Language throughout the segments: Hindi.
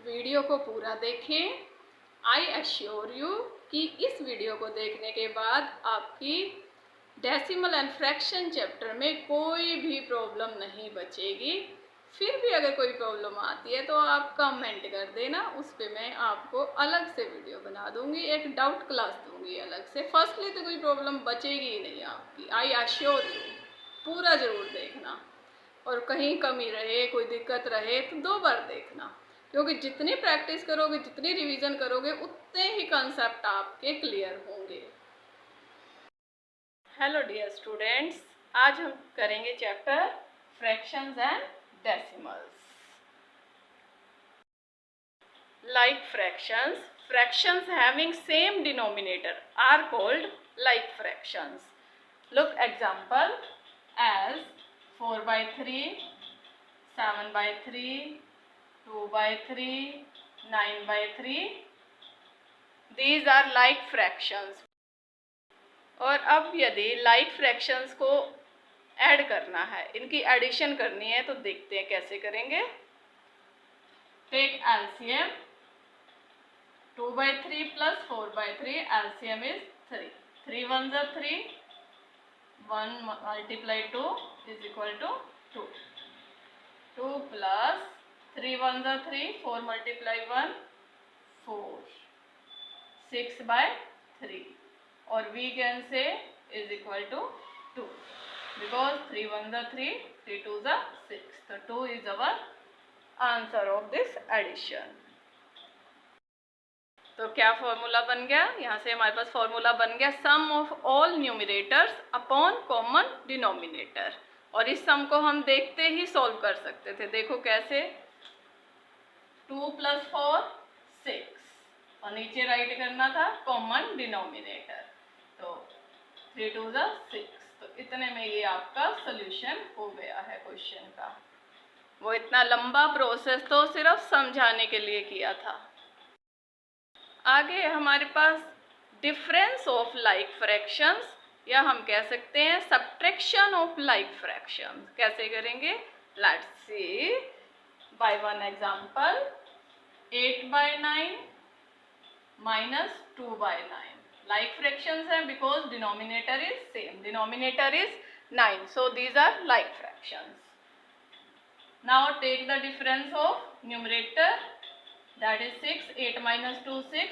वीडियो को पूरा देखें। आई एश्योर यू कि इस वीडियो को देखने के बाद आपकी डेसिमल एंड फ्रैक्शन चैप्टर में कोई भी प्रॉब्लम नहीं बचेगी। फिर भी अगर कोई प्रॉब्लम आती है तो आप कमेंट कर देना, उस पर मैं आपको अलग से वीडियो बना दूंगी, एक डाउट क्लास दूंगी अलग से। फर्स्टली तो कोई प्रॉब्लम बचेगी ही नहीं आपकी, आई एश्योर यू। पूरा ज़रूर देखना, और कहीं कमी रहे, कोई दिक्कत रहे तो 2 बार देखना, क्योंकि जितनी प्रैक्टिस करोगे, जितनी रिवीजन करोगे, उतने ही कंसेप्ट आपके क्लियर होंगे। हेलो डियर स्टूडेंट्स, आज हम करेंगे chapter fractions and decimals. Like fractions, fractions having same denominator are called like fractions. Look example as 4 by 3, 7 by 3, 2 by 3, 9 by 3. These are like fractions. और अब यदि like fractions को ऐड करना है, इनकी एडिशन करनी है, तो देखते हैं कैसे करेंगे। Take LCM 2 by 3 plus 4 by 3, LCM is 3. 3 1s are 3, 1 multiplied 2 is equal to 2. 2 plus 3 1s are 3, 4 multiply 1, 4. 6 by 3. Or we can say is equal to 2. Because 3 1s are 3, 3 2s are 6. So 2 is our answer of this addition. तो क्या फॉर्मूला बन गया? यहाँ से हमारे पास फॉर्मूला बन गया sum of all numerators upon common denominator. और इस सम को हम देखते ही सॉल्व कर सकते थे। देखो कैसे, 2 + 4 6, और नीचे राइट करना था कॉमन डिनोमिनेटर, तो 3 2s are 6। तो इतने में ये आपका सोल्यूशन हो गया है क्वेश्चन का। वो इतना लंबा प्रोसेस तो सिर्फ समझाने के लिए किया था। आगे हमारे पास डिफरेंस ऑफ लाइक फ्रैक्शंस, या हम कह सकते हैं सब्ट्रैक्शन ऑफ लाइक फ्रैक्शंस। कैसे करेंगे? Let's see by one example. 8 by 9 minus 2 by 9 like fractions हैं because denominator is same, denominator is 9, so these are like fractions. Now take the difference of numerator, that is 6, 8 minus 2 6.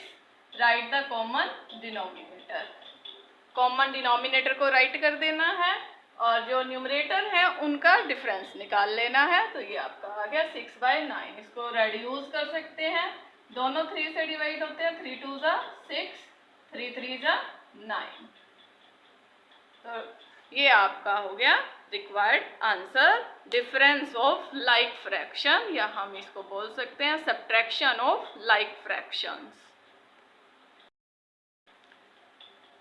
Write the common denominator. Common denominator को राइट कर देना है, और जो न्यूमरेटर है उनका डिफरेंस निकाल लेना है। तो ये आपका आ गया 6 by 9। इसको रेड्यूस कर सकते हैं, दोनों 3 से डिवाइड होते हैं, 3 2s are 6, 3 3s are 9। तो ये आपका हो गया required answer, difference of like fraction, या हम इसको बोल सकते हैं सब्ट्रैक्शन ऑफ लाइक फ्रैक्शंस।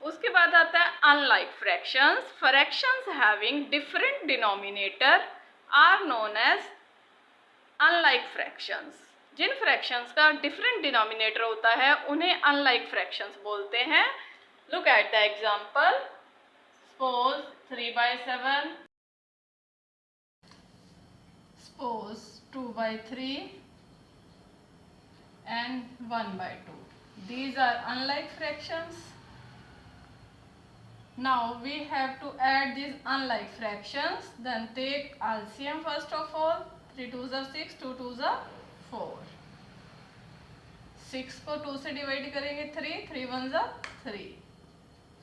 उसके बाद आता है unlike fractions. Fractions having different denominator are known as unlike fractions. जिन फ्रैक्शंस का डिफरेंट डिनोमिनेटर होता है उन्हें अनलाइक फ्रैक्शंस बोलते हैं। Look at the example. Suppose 3 by 7, suppose 2 by 3 and 1 by 2. These are unlike fractions. Now we have to add these unlike fractions. Then take LCM first of all. 3 2s are 6, 2 2s are 4. 6 को 2 से डिवाइड करेंगे 3, 3 1s are 3.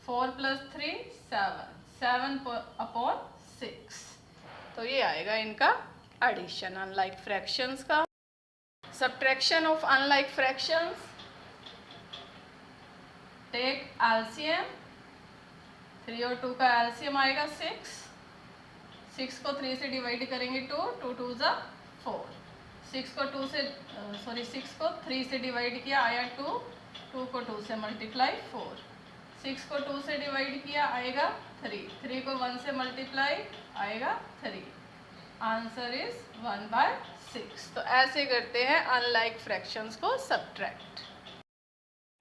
4 plus 3 7, 7 upon 6। तो ये आएगा इनका एडिशन अनलाइक फ्रैक्शंस का। Subtraction of unlike fractions, take LCM. 3 और 2 का एलसीएम आएगा 6। 6 को 3 से डिवाइड करेंगे 2, 2 2s are 4। 6 को 3 से डिवाइड किया आया 2, 2 को 2 से मल्टीप्लाई 4। 6 को 2 से डिवाइड किया आएगा 3, 3 को 1 से मल्टीप्लाई आएगा 3। Answer is 1 by 6। तो ऐसे करते हैं अनलाइक फ्रैक्शंस को सब्ट्रैक्ट।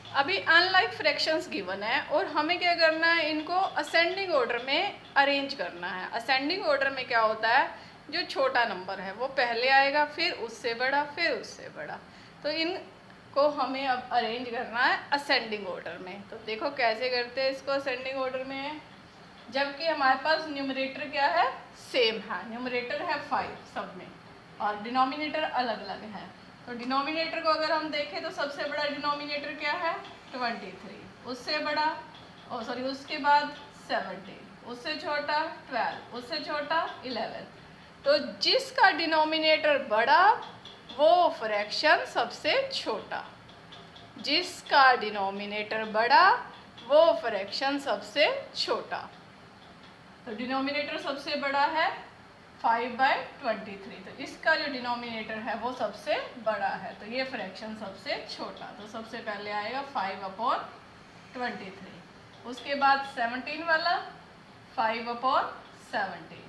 अभी अनलाइक फ्रैक्शंस गिवन है और हमें क्या करना है, इनको असेंडिंग ऑर्डर में अरेंज करना है। असेंडिंग ऑर्डर में क्या होता है, जो छोटा नंबर है वो पहले आएगा, फिर उससे बड़ा, फिर उससे बड़ा। तो इनको हमें अब अरेंज करना है असेंडिंग ऑर्डर में। तो देखो कैसे करते हैं इसको असेंडिंग ऑर्डर में, जबकि हमारे पास न्यूमरेटर क्या है, सेम है। न्यूमरेटर है 5 सब में और डिनोमिनेटर अलग अलग है। तो डिनोमिनेटर को अगर हम देखें तो सबसे बड़ा डिनोमिनेटर क्या है 23, उससे बड़ा उसके बाद 17, उससे छोटा 12, उससे छोटा 11। तो जिसका डिनोमिनेटर बड़ा वो फ्रैक्शन सबसे छोटा, जिसका डिनोमिनेटर बड़ा वो फ्रैक्शन सबसे छोटा। तो डिनोमिनेटर सबसे बड़ा है 5/23, तो इसका जो डिनोमिनेटर है वो सबसे बड़ा है, तो ये फ्रैक्शन सबसे छोटा। तो सबसे पहले आएगा 5/23, उसके बाद 17 वाला 5/17,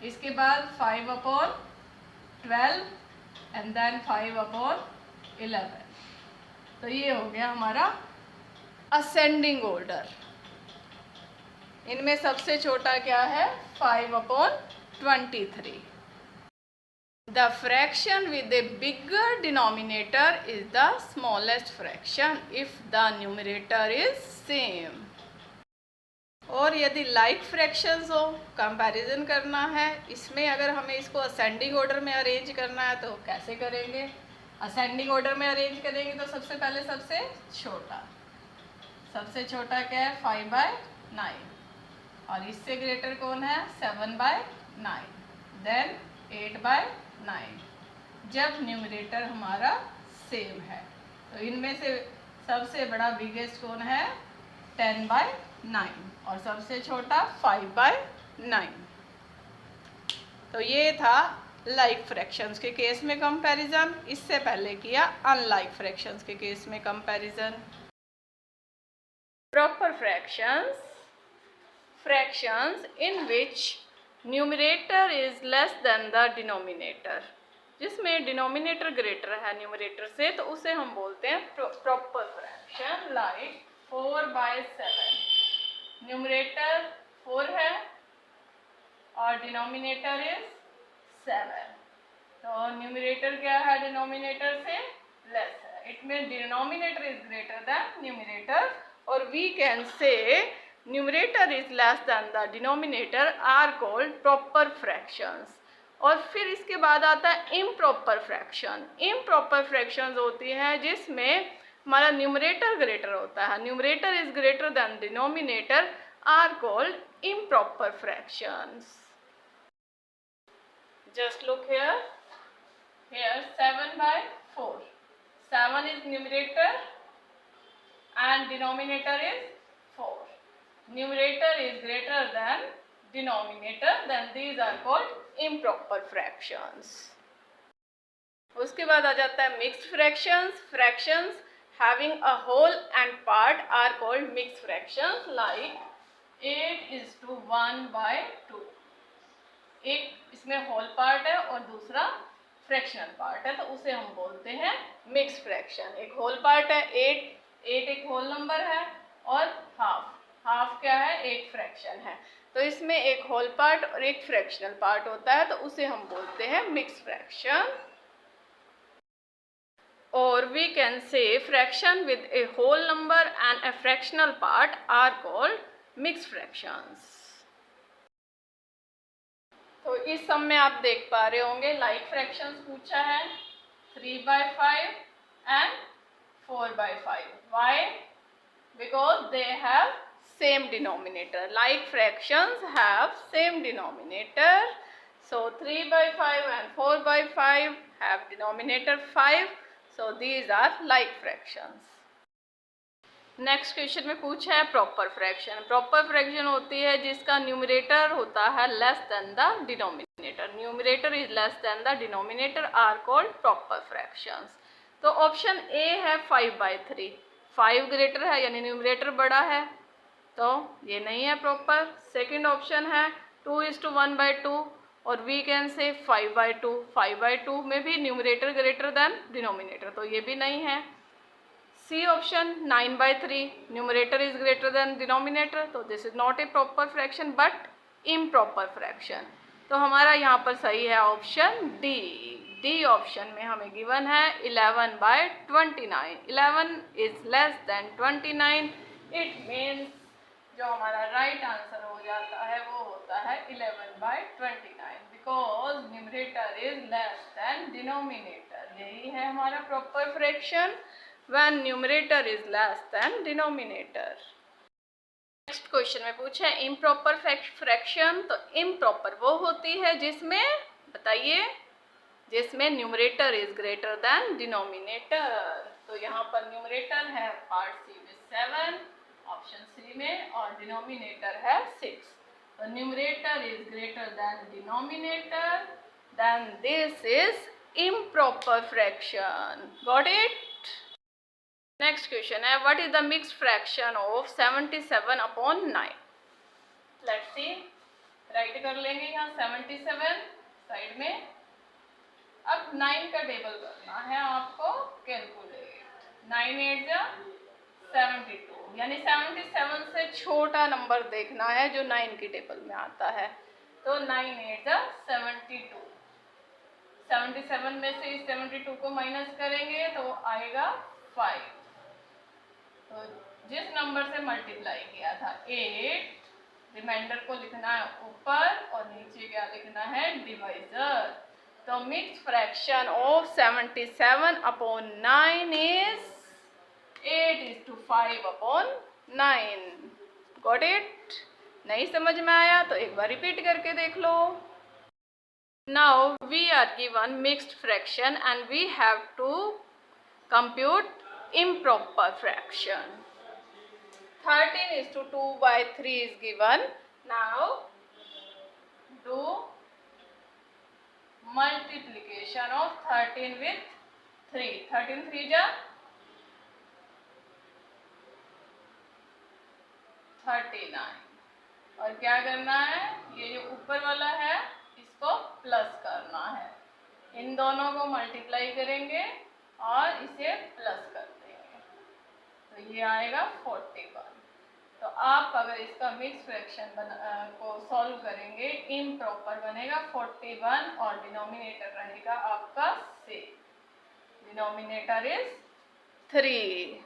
इसके बाद 5/12 एंड देन 5/11। तो ये हो गया हमारा असेंडिंग ऑर्डर। इनमें सबसे छोटा क्या है 5/23। The fraction with a bigger denominator is the smallest fraction if the numerator is same. और यदि लाइक फ्रैक्शंस हो, कंपैरिजन करना है, इसमें अगर हमें इसको असेंडिंग ऑर्डर में अरेंज करना है तो कैसे करेंगे। असेंडिंग ऑर्डर में अरेंज करेंगे तो सबसे पहले सबसे छोटा क्या है 5/9, और इससे ग्रेटर कौन है 7/9, देन 8/9, जब न्यूमरेटर हमारा सेम है। तो इनमें से सबसे बड़ा बिगेस्ट कौन है 10/9 और सबसे छोटा 5/9। तो ये था लाइक फ्रैक्शंस के केस में कंपैरिजन। इससे पहले किया अनलाइक फ्रैक्शंस के केस में comparison. Proper fractions in which numerator is less than the denominator, जिसमें डिनोमिनेटर ग्रेटर है न्यूमरेटर से, तो उसे हम बोलते हैं प्रॉपर फ्रैक्शन। लाइक 4/7, न्यूमरेटर 4 है और डिनोमिनेटर इज 7, तो न्यूमरेटर क्या है डिनोमिनेटर से लेस है, it mean denominator is greater than numerator, और we can say numerator is less than the denominator are called proper fractions। और फिर इसके बाद आता है improper fraction। improper fractions होती हैं जिसमें हमारा न्यूमरेटर ग्रेटर होता है, numerator is greater than denominator, are called improper fractions। just look here 7/4, 7 is numerator and denominator is 4, numerator is greater than denominator, then these are called improper fractions। उसके बाद आ जाता है mixed fractions। fractions having a whole and part are called mixed fractions, like 8:1/2, एक इसमें होल पार्ट है और दूसरा फ्रैक्शनल पार्ट है, तो उसे हम बोलते हैं मिक्स्ड फ्रैक्शन। एक होल पार्ट है 8 एक होल नंबर है, और हाफ क्या है एक फ्रैक्शन है, तो इसमें एक होल पार्ट और एक फ्रैक्शनल पार्ट होता है, तो उसे हम बोलते हैं मिक्स्ड फ्रैक्शन। और we can say fraction with a whole number and a fractional part are called mixed fractions. तो इस सम में आप देख पा रहे होंगे लाइक फ्रैक्शंस पूछा है 3/5 and 4/5। Why? Because they have same denominator. Like fractions have same denominator, so 3/5 and 4/5 have denominator 5, so these are like fractions। Next question में पूछा है प्रॉपर फ्रैक्शन। प्रॉपर फ्रैक्शन होती है जिसका न्यूमरेटर होता है less than the denominator, numerator is less than the denominator, are called proper fractions. तो ऑप्शन ए है 5/3, 5 ग्रेटर है यानी न्यूमरेटर बड़ा है, तो ये नहीं है प्रॉपर। सेकंड ऑप्शन है 2:1/2, और वी कैन से 5/2, 5/2 में भी न्यूमरेटर ग्रेटर देन डिनोमिनेटर, तो ये भी नहीं है। C option 9/3, numerator is greater than denominator, तो this is not a proper fraction but improper fraction. तो हमारा यहाँ पर सही है ऑप्शन डी। डी ऑप्शन में हमें गिवन है 11/29। 11 is less then 29। It means जो हमारा राइट आंसर हो जाता है वो होता है 11/29, because numerator is less than denominator. यही है हमारा proper fraction, when numerator is less than denominator. Next question में पूछा है इम्प्रॉपर फ्रैक्शन। तो इम्प्रॉपर वो होती है जिसमें, बताइए, जिसमें numerator is greater than denominator. तो यहाँ पर न्यूमरेटर है पार्ट सी में 7 ऑप्शन सी में, और डिनोमिनेटर है 6। तो numerator is greater than denominator, then this is improper fraction. Got it? Next question है what is the mixed fraction of 77/9। Let's see, write कर लेंगे यहाँ 77 साइड में। अब 9 का टेबल करना है आपको कैलकुलेट। 9 8 जा 72, यानी 77 से छोटा नंबर देखना है जो 9 की टेबल में आता है। तो 9 8 जा 72। 77 में से इस 72 को माइनस करेंगे तो आएगा 5। तो जिस नंबर से मल्टीप्लाई किया था 8, रिमाइंडर को लिखना है ऊपर और नीचे क्या लिखना है, डिवाइजर। तो mixed fraction of 77/9 is 8:5/9। Got it? नहीं समझ में आया तो एक बार रिपीट करके देख लो। Now we are given mixed fraction and we have to compute improper fraction. 13:2/3 is given. Now do multiplication of 13 with 3. 13 3 जा 39। और क्या करना है, ये जो ऊपर वाला है इसको प्लस करना है। इन दोनों को मल्टीप्लाई करेंगे और इसे प्लस कर देंगे तो ये आएगा 41। तो आप अगर इसका मिक्स फ्रैक्शन को सॉल्व करेंगे, इम्प्रॉपर बनेगा 41 और डिनोमिनेटर रहेगा आपका 6। Denominator is 3।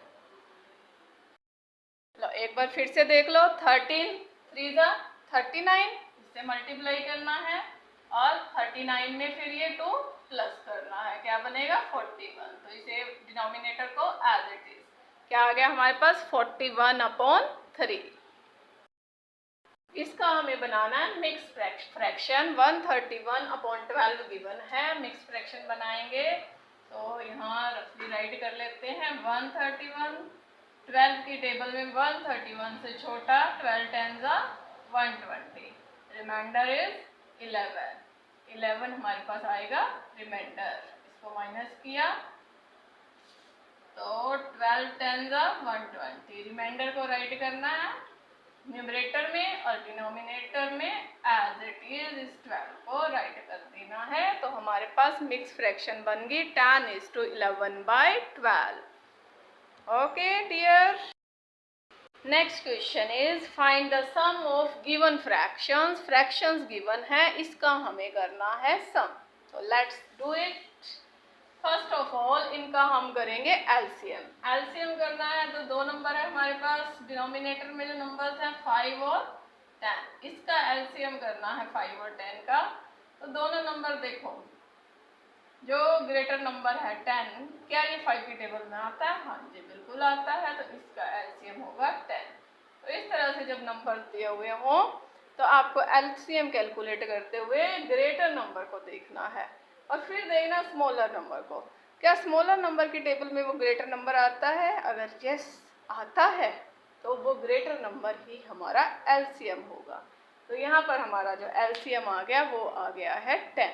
लो एक बार फिर से देख लो। 13 3 जा 39, इससे मल्टीप्लाई करना है और 39 में फिर ये 2 प्लस करना है, क्या बनेगा 41। तो इसे डिनोमिनेटर को एज इट इज क्या आ गया हमारे पास 41/3। इसका हमें बनाना है मिक्स फ्रैक्शन। 131/12 गिवन है। मिक्स फ्रैक्शन बनाएंगे तो यहाँ रफली राइट कर लेते हैं 131। 12 की टेबल में 131 से छोटा 12 10 जा 120। Reminder is 11। 11 हमारे पास आएगा रिमाइंडर। इसको माइनस किया तो 12 10 जा 120। रिमाइंडर को राइट करना है न्यूमरेटर में और डिनोमिनेटर में एज इट इज इस 12 को राइट कर देना है। तो हमारे पास मिक्स फ्रैक्शन बन गई 10:11/12। Okay dear. Next question is find the sum of given fractions. Fractions given है, इसका हमें करना है सम। तो let's do it. First of all इनका हम करेंगे एलसीएम। एलसीएम करना है तो 2 नंबर है हमारे पास डिनोमिनेटर में, जो नंबर्स हैं 5 और 10। इसका एलसीएम करना है 5 और 10 का। तो दोनों नंबर देखो, जो ग्रेटर नंबर है 10, क्या ये 5 की टेबल में आता है? हाँ जी बिल्कुल आता है। तो इसका एलसीएम होगा 10। तो इस तरह से जब नंबर दिए हुए हों तो आपको एलसीएम कैलकुलेट करते हुए ग्रेटर नंबर को देखना है और फिर देखना स्मॉलर नंबर को। क्या स्मॉलर नंबर की टेबल में वो ग्रेटर नंबर आता है? अगर यस आता है तो वो ग्रेटर नंबर ही हमारा एलसीएम होगा। तो यहाँ पर हमारा जो एलसीएम आ गया वो आ गया है 10।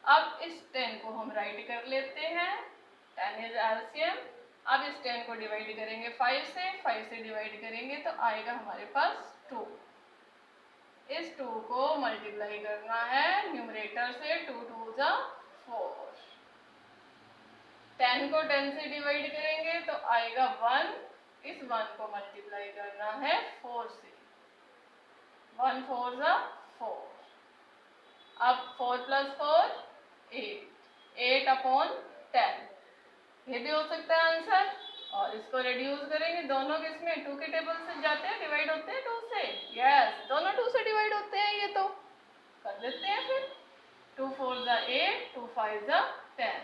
अब इस 10 को हम राइट कर लेते हैं। 10 इज एलसीएम। अब इस 10 को डिवाइड करेंगे 5 से। 5 से डिवाइड करेंगे तो आएगा हमारे पास 2। इस 2 को मल्टीप्लाई करना है न्यूमरेटर से। 2 2 जा 4। 10 को 10 से डिवाइड करेंगे तो आएगा 1। इस 1 को मल्टीप्लाई करना है 4 से। 1 4 जा 4। अब 4 + 4 8, 8 अपॉन 10, ये भी हो सकता है आंसर। और इसको रिड्यूस करेंगे, दोनों किसमें 2 के टेबल से जाते हैं, डिवाइड होते हैं 2 से। यस, दोनों 2 से डिवाइड होते हैं, ये तो कर देते हैं फिर। 2 4 = 8, 2 5 = 10।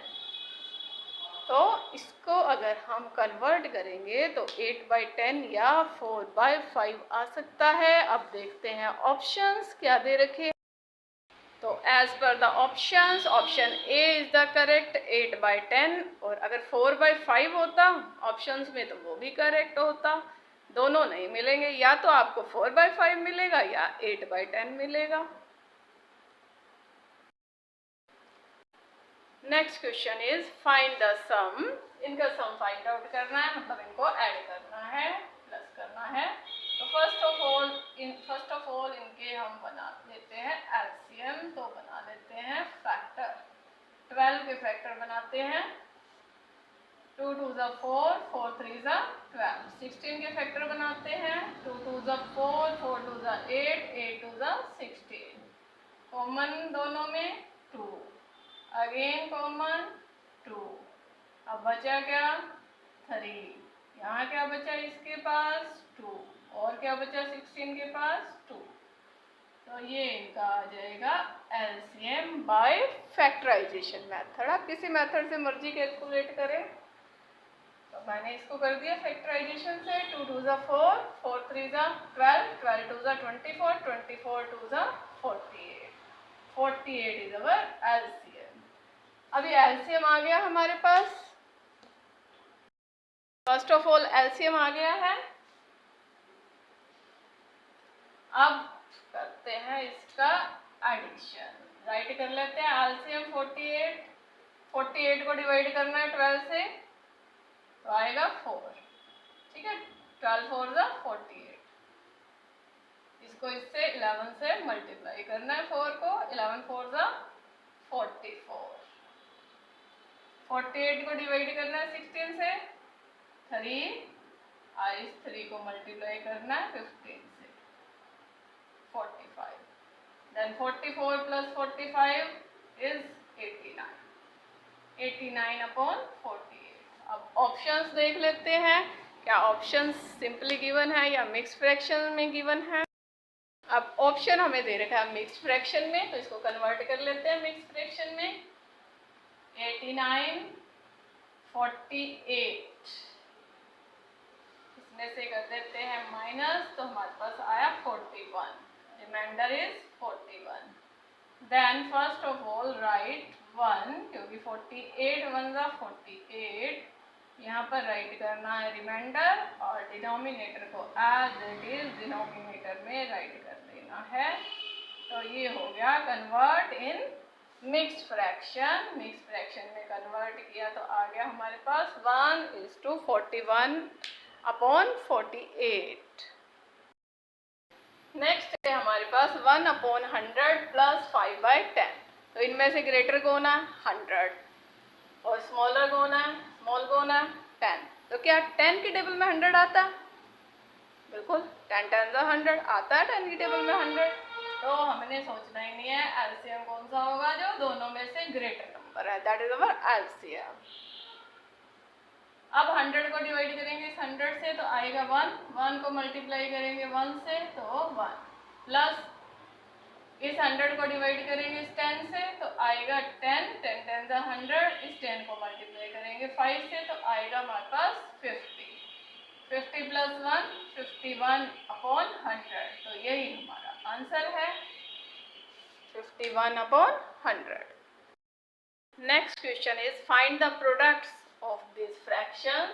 तो इसको अगर हम कन्वर्ट करेंगे तो 8/10 या 4/5 आ सकता है। अब देखते हैं ऑप्शंस क्या दे रखे। तो as per the options, option A is the correct 8/10, और अगर 4/5 होता ऑप्शंस में तो वो भी करेक्ट होता। दोनों नहीं मिलेंगे, या तो आपको 4/5 मिलेगा या 8/10 मिलेगा। Next question is find the sum. इनका सम फाइंड आउट करना है, मतलब इनको ऐड करना है, प्लस करना है। तो फर्स्ट ऑफ ऑल इनके हम बना लेते हैं एलसीएम। तो बना लेते हैं फैक्टर। 12 के फैक्टर बनाते हैं। 2 2 = 4, 4 3 = 12। 16 के फैक्टर बनाते हैं। 2 2 = 4, 4 2 = 8, 8 2 = 16। कॉमन दोनों में 2, अगेन कॉमन 2। अब बचा क्या 3, यहाँ क्या बचा इसके पास 2, और क्या बचा 16 के पास 2। तो ये इनका आ जाएगा एलसीएम बाय फैक्टराइजेशन मेथड। आप किसी मेथड से मर्जी कैलकुलेट करें। तो मैंने इसको कर दिया फैक्टराइजेशन से। 2 2 = 4, 4 3 = 12, 12 2 = 24, 24 2 = 48, 48 इज अवर एलसीएम। अभी एलसीएम आ गया हमारे पास। फर्स्ट ऑफ ऑल एलसीएम आ गया है। अब करते हैं इसका एडिशन। राइट कर लेते हैं एलसीएम 48। 48 को डिवाइड करना है 12 से, तो आएगा 4। ठीक है, 12 4 = 48। इसको इससे 11 से मल्टीप्लाई करना है 4 को। 11 4 = 44। 48 को डिवाइड करना है 16 से, 3, इस 3 को मल्टीप्लाई करना है 15 से, 45। Then 44 + 45 is 89, 89/48। अब ऑप्शंस देख लेते हैं, क्या ऑप्शंस सिंपली गिवन है या मिक्स फ्रैक्शन में गिवन है। अब ऑप्शन हमें दे रखा है मिक्स फ्रैक्शन में, तो इसको कन्वर्ट कर लेते हैं मिक्स फ्रैक्शन में। 89 48, इसमें से कर देते हैं माइनस, तो हमारे पास आया 41। Reminder is 41। Then first of all write 1, क्योंकि 48 1 = 48। यहाँ पर राइट करना है रिमाइंडर, और डिनोमिनेटर को एज इट इज डिनोमिनेटर में राइट कर देना है। तो ये हो गया convert in mixed fraction. Mixed fraction में कन्वर्ट किया तो आ गया हमारे पास 1:41/48। नेक्स्ट है हमारे पास 1/100 + 5/10। तो इनमें से ग्रेटर कौन है 100, और स्मॉलर कौन है, स्मॉल कौन है 10। तो क्या 10 के टेबल में 100 आता? बिल्कुल, 10 10 = 100 आता है 10 की टेबल में 100। तो हमने सोचना ही नहीं है, एलसीएम कौन सा होगा जो दोनों में से ग्रेटर नंबर है, दैट इज अवर एलसीएम। अब 100 को डिवाइड करेंगे इस 100 से, तो आएगा 1, 1 को मल्टीप्लाई करेंगे 1 से, तो 1, प्लस इस 100 को डिवाइड करेंगे इस 10 से, तो आएगा 10, 10 10 = 100। इस 10 को मल्टीप्लाई करेंगे 5 से, तो आएगा हमारे पास 50। 50 + 1 51/100। तो यही हमारा आंसर है 51/100। Next question is find the products of this fractions.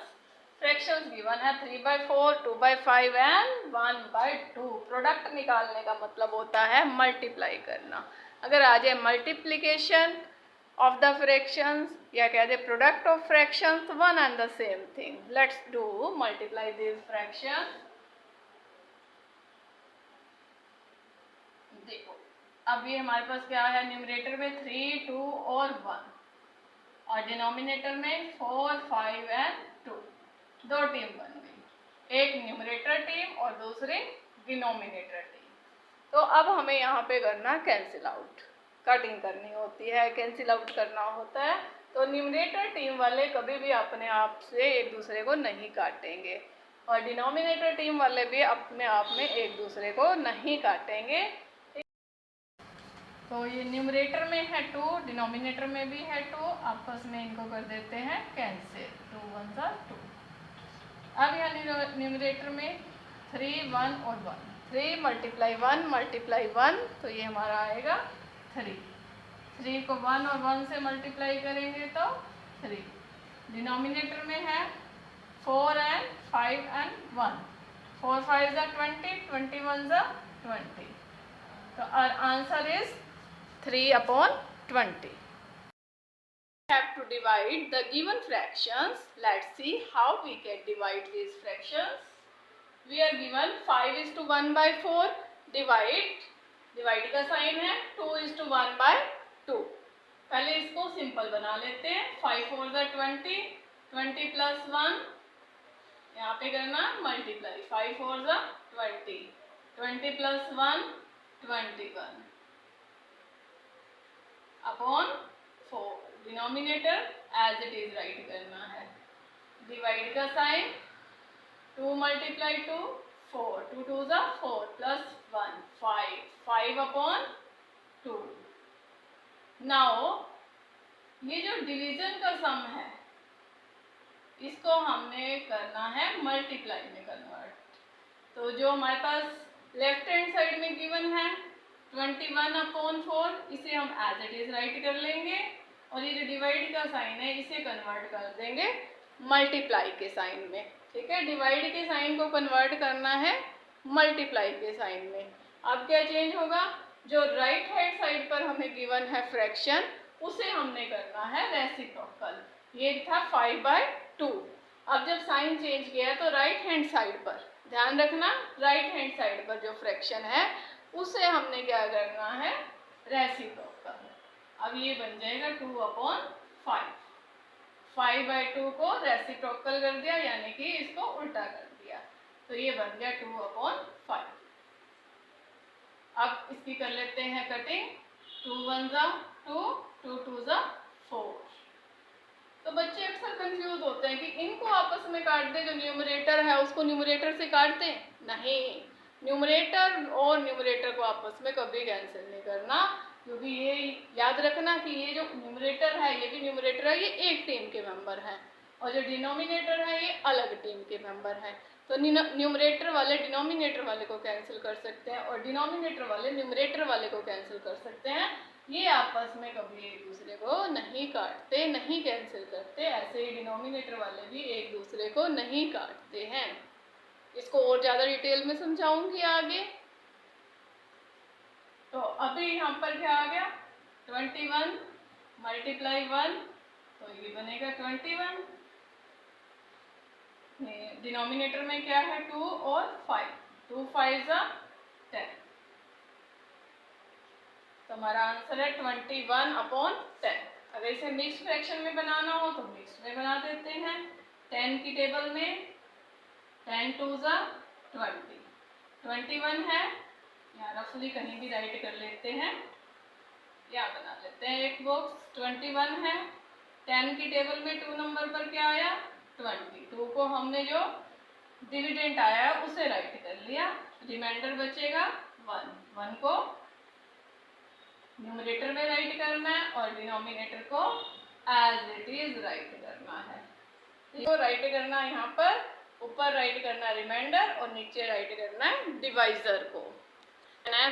Fractions given है 3/4, 2/5 एंड 1/2। प्रोडक्ट निकालने का मतलब होता है मल्टीप्लाई करना। अगर आ जाए मल्टीप्लीकेशन of the fractions या कह दे product of fractions, one and the same thing. Let's do multiply these fractions. देखो अब ये हमारे पास क्या है, न्यूमरेटर में 3 2 और 1, और डिनोमिनेटर में 4 5 एंड 2। दो टीम बन गई, एक न्यूमरेटर टीम और दूसरी डिनोमिनेटर टीम। तो अब हमें यहाँ पे करना कैंसिल आउट। कटिंग करनी होती है, कैंसिल आउट करना होता है। तो न्यूमरेटर टीम वाले कभी भी अपने आप से एक दूसरे को नहीं काटेंगे और डिनोमिनेटर टीम वाले भी अपने आप में एक दूसरे को नहीं काटेंगे। तो ये न्यूमरेटर में है 2, डिनोमिनेटर में भी है 2, आपस में इनको कर देते हैं कैंसिल, 2 1 2। अब यहाँ न्यूमरेटर में 3 1 और 1, 3 मल्टीप्लाई 1 मल्टीप्लाई 1, तो ये हमारा आएगा 3। 3 को 1 और 1 से मल्टीप्लाई करेंगे तो 3। डिनोमिनेटर में है 4 and 5 and 1, 4 5 is 20, 21 is 20, तो our answer is 3/20. We have to divide the given fractions. Let's see how we can divide these fractions. We are given 5:1/4. divide का साइन है 2:1/2। पहले इसको सिंपल बना लेते हैं। 5 4 is 20, 20 plus 1, यहाँ पे करना multiply, 5 4 is 20, 20 plus 1 21 upon 4। Denominator as it is write करना है। डिवाइड का sign 2 multiply 2 4, 2 2 is 4 plus 1 5, 5/2। Now ये जो डिवीजन का सम है इसको हमने करना है मल्टीप्लाई में कन्वर्ट। तो जो हमारे पास लेफ्ट हैंड साइड में गिवन है 21/4, इसे हम एज इट इज राइट कर लेंगे और ये जो डिवाइड का साइन है इसे कन्वर्ट कर देंगे मल्टीप्लाई के साइन में। ठीक है, डिवाइड के साइन को कन्वर्ट करना है मल्टीप्लाई के साइन में। अब क्या चेंज होगा, जो राइट हैंड साइड पर हमें गिवन है फ्रैक्शन उसे हमने करना है रेसिप्रोकल। ये था 5/2। अब जब साइन चेंज किया तो राइट हैंड साइड पर ध्यान रखना, राइट हैंड साइड पर जो फ्रैक्शन है उसे हमने क्या करना है रेसिप्रोकल। अब ये बन जाएगा 2/5। 5/2 को रेसिप्रोकल कर दिया, यानी कि इसको उल्टा कर दिया, तो ये बन गया 2/5। अब इसकी कर लेते हैं कटिंग। 2 1 2, 2 2 4। तो बच्चे अक्सर कंफ्यूज होते हैं कि इनको आपस में काट दे, जो न्यूमरेटर है उसको न्यूमरेटर से काट दें। नहीं, न्यूमरेटर और न्यूमरेटर को आपस में कभी कैंसिल नहीं करना, क्योंकि ये याद रखना कि ये जो न्यूमरेटर है ये भी न्यूमरेटर है, ये एक टीम के मेंबर हैं, और जो डिनोमिनेटर है ये अलग टीम के मेंबर हैं। तो न्यूमरेटर वाले डिनोमिनेटर वाले को कैंसिल कर सकते हैं और डिनोमिनेटर वाले न्यूमरेटर वाले को कैंसिल कर सकते हैं। ये आपस में कभी एक दूसरे को नहीं काटते, नहीं कैंसिल करते। ऐसे ही डिनोमिनेटर वाले भी एक दूसरे को नहीं काटते हैं। इसको और ज़्यादा डिटेल में समझाऊंगी आगे। तो अभी यहाँ पर क्या आ गया 21 मल्टीप्लाई 1, तो ये बनेगा 21। डिनोमिनेटर में क्या है 2 और 5, 2 5 10, तो हमारा आंसर है 21/10। अगर इसे मिक्स फ्रैक्शन में बनाना हो तो मिक्स में बना देते हैं। 10 की टेबल में 10 2 20, 21 है, यहाँ रफली कहीं भी राइट कर लेते हैं, यहाँ बना लेते हैं एक बॉक्स। 21 है, 10 की टेबल में 2 नंबर पर क्या आया 20, 2 को हमने जो डिविडेंट आया है उसे राइट कर लिया, रिमाइंडर बचेगा 1। 1 को न्यूमरेटर में राइट करना है और डिनोमिनेटर को एज इट इज राइट करना है। तो राइट करना है यहाँ पर, ऊपर राइट करना है रिमाइंडर और नीचे राइट करना है डिवाइजर को।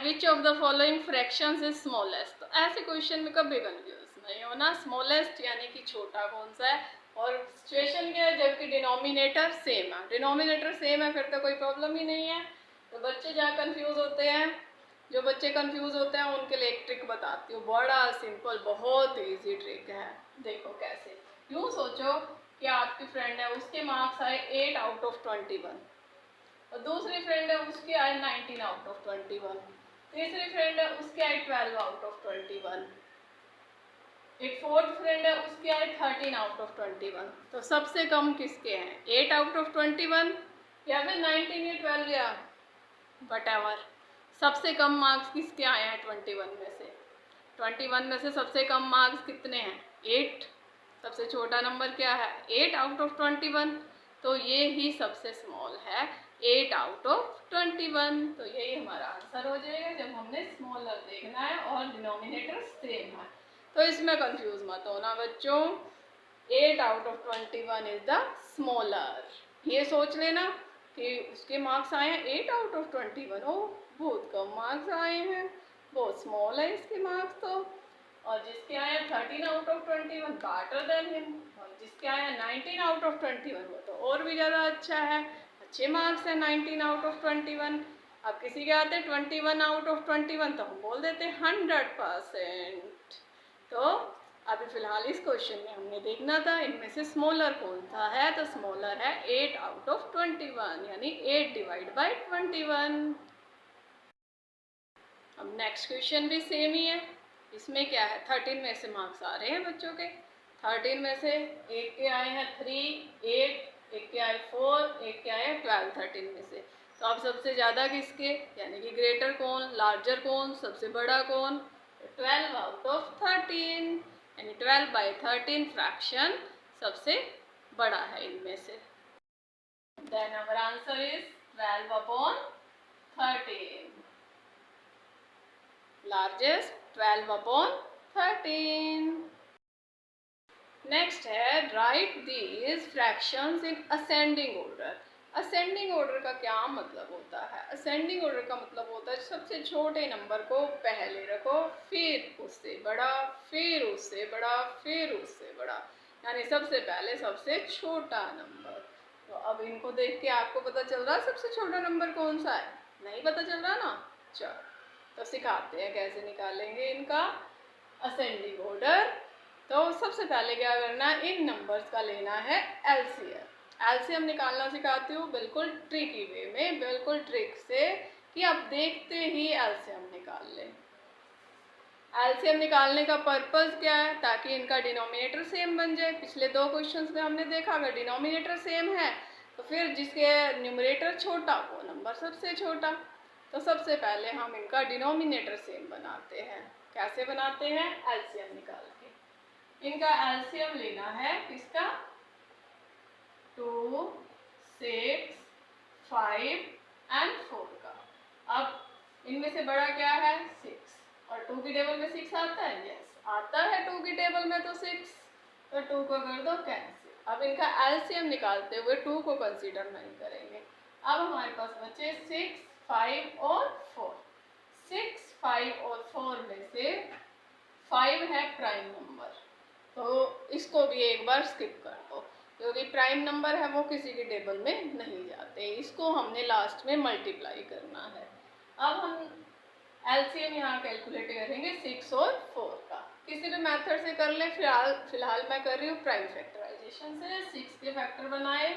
Which of the following fractions is smallest, तो ऐसे क्वेश्चन में कभी कंफ्यूज नहीं होना। स्मॉलेस्ट यानी कि छोटा कौन सा है, और सिचुएशन क्या है जबकि डिनोमिनेटर सेम है। डिनोमिनेटर सेम है फिर तो कोई प्रॉब्लम ही नहीं है। तो बच्चे जहाँ कंफ्यूज होते हैं, जो बच्चे कंफ्यूज होते हैं उनके लिए एक ट्रिक बताती हूँ, बड़ा सिंपल बहुत इजी ट्रिक है। देखो कैसे, यूँ सोचो कि आपकी फ्रेंड है, उसके मार्क्स आए 8 आउट ऑफ 21, और दूसरी फ्रेंड है उसके आए 19 आउट ऑफ 21, तीसरी फ्रेंड है उसके आए 12 आउट ऑफ 21, एक फोर्थ फ्रेंड है उसके आए 13 आउट ऑफ 21। तो सबसे कम किसके हैं, 8 आउट ऑफ 21 या फिर 19 या 12 या वट एवर, सबसे कम मार्क्स किसके आए हैं 21 में से। 21 में से सबसे कम मार्क्स कितने हैं? 8। सबसे छोटा नंबर क्या है? 8 आउट ऑफ 21। तो ये ही सबसे स्मॉल है, 8 आउट ऑफ 21। तो यही हमारा आंसर हो जाएगा जब हमने स्मॉलर देखना है और डिनोमिनेटर सेम है। तो इसमें कंफ्यूज मत होना बच्चों, 8 out of 21 is the smaller. ये सोच लेना कि उसके मार्क्स आए हैं 8 आउट ऑफ 21, ओ बहुत कम मार्क्स आए हैं, बहुत स्मॉल है इसके मार्क्स तो। और जिसके आए 13 out of 21 better than him, और जिसके आए 19 आउट ऑफ 21 वो तो और भी ज़्यादा अच्छा है, अच्छे मार्क्स हैं 19 आउट ऑफ 21। अब किसी के आते 21 आउट ऑफ 21 तो हम बोल देते 100%। तो अभी फिलहाल इस क्वेश्चन में हमने देखना था इनमें से स्मॉलर कौन सा है, तो स्मॉलर है 8 आउट ऑफ 21, यानी 8 डिवाइड बाई 21। अब नेक्स्ट क्वेश्चन भी सेम ही है। इसमें क्या है, 13 में से मार्क्स आ रहे हैं बच्चों के। 13 में से एक के आए हैं 3, 8, एक के आए 4, एक के आए 12 13 में से। तो अब सबसे ज़्यादा किसके, यानी कि ग्रेटर कौन, लार्जर कौन, सबसे बड़ा कौन? 12 आउट ऑफ 13, यानी 12 बाई 13 फ्रैक्शन सबसे बड़ा है इनमें से। Then our answer is 12 upon 13, largest 12 upon 13। Next है write these fractions in ascending order. Ascending order का क्या मतलब होता है? असेंडिंग ऑर्डर का मतलब होता है सबसे छोटे नंबर को पहले रखो, फिर उससे बड़ा, फिर उससे बड़ा, फिर उससे बड़ा, यानी सबसे पहले सबसे छोटा नंबर। तो अब इनको देख के आपको पता चल रहा है सबसे छोटा नंबर कौन सा है? नहीं पता चल रहा ना? चलो तो सिखाते हैं कैसे निकालेंगे इनका असेंडिंग ऑर्डर। तो सबसे पहले क्या करना है, इन नंबर्स का लेना है एलसीएम। एलसीएम निकालना सिखाती हूँ बिल्कुल ट्रिकी वे में, बिल्कुल ट्रिक से, कि आप देखते ही एलसीएम निकाल लें। एलसीएम निकालने का पर्पस क्या है? ताकि इनका डिनोमिनेटर सेम बन जाए। पिछले 2 क्वेश्चंस में हमने देखा अगर डिनोमिनेटर सेम है तो फिर जिसके न्यूमरेटर छोटा वो नंबर सबसे छोटा। तो सबसे पहले हम इनका डिनोमिनेटर सेम बनाते हैं। कैसे बनाते हैं? एलसीएम निकाल के। इनका एलसीएम लेना है किसका? 2, 6, 5 एंड 4 का। अब इनमें से बड़ा क्या है? 6, और 2 की टेबल में 6 आता है? यस आता है 2 की टेबल में तो 6, तो 2 को कर दो कैंसिल। अब इनका एलसीएम निकालते हुए 2 को कंसीडर नहीं करेंगे। अब हमारे पास बचे 6, 5 और 4। 6, 5 और 4 में से 5 है प्राइम नंबर, तो इसको भी एक बार स्किप कर दो क्योंकि प्राइम नंबर है वो किसी की टेबल में नहीं जाते, इसको हमने लास्ट में मल्टीप्लाई करना है। अब हम एलसीएम यहाँ कैलकुलेट करेंगे 6 और 4 का। किसी भी मेथड से कर लें, फिलहाल मैं कर रही हूँ प्राइम फैक्टराइजेशन से। 6 के फैक्टर बनाए,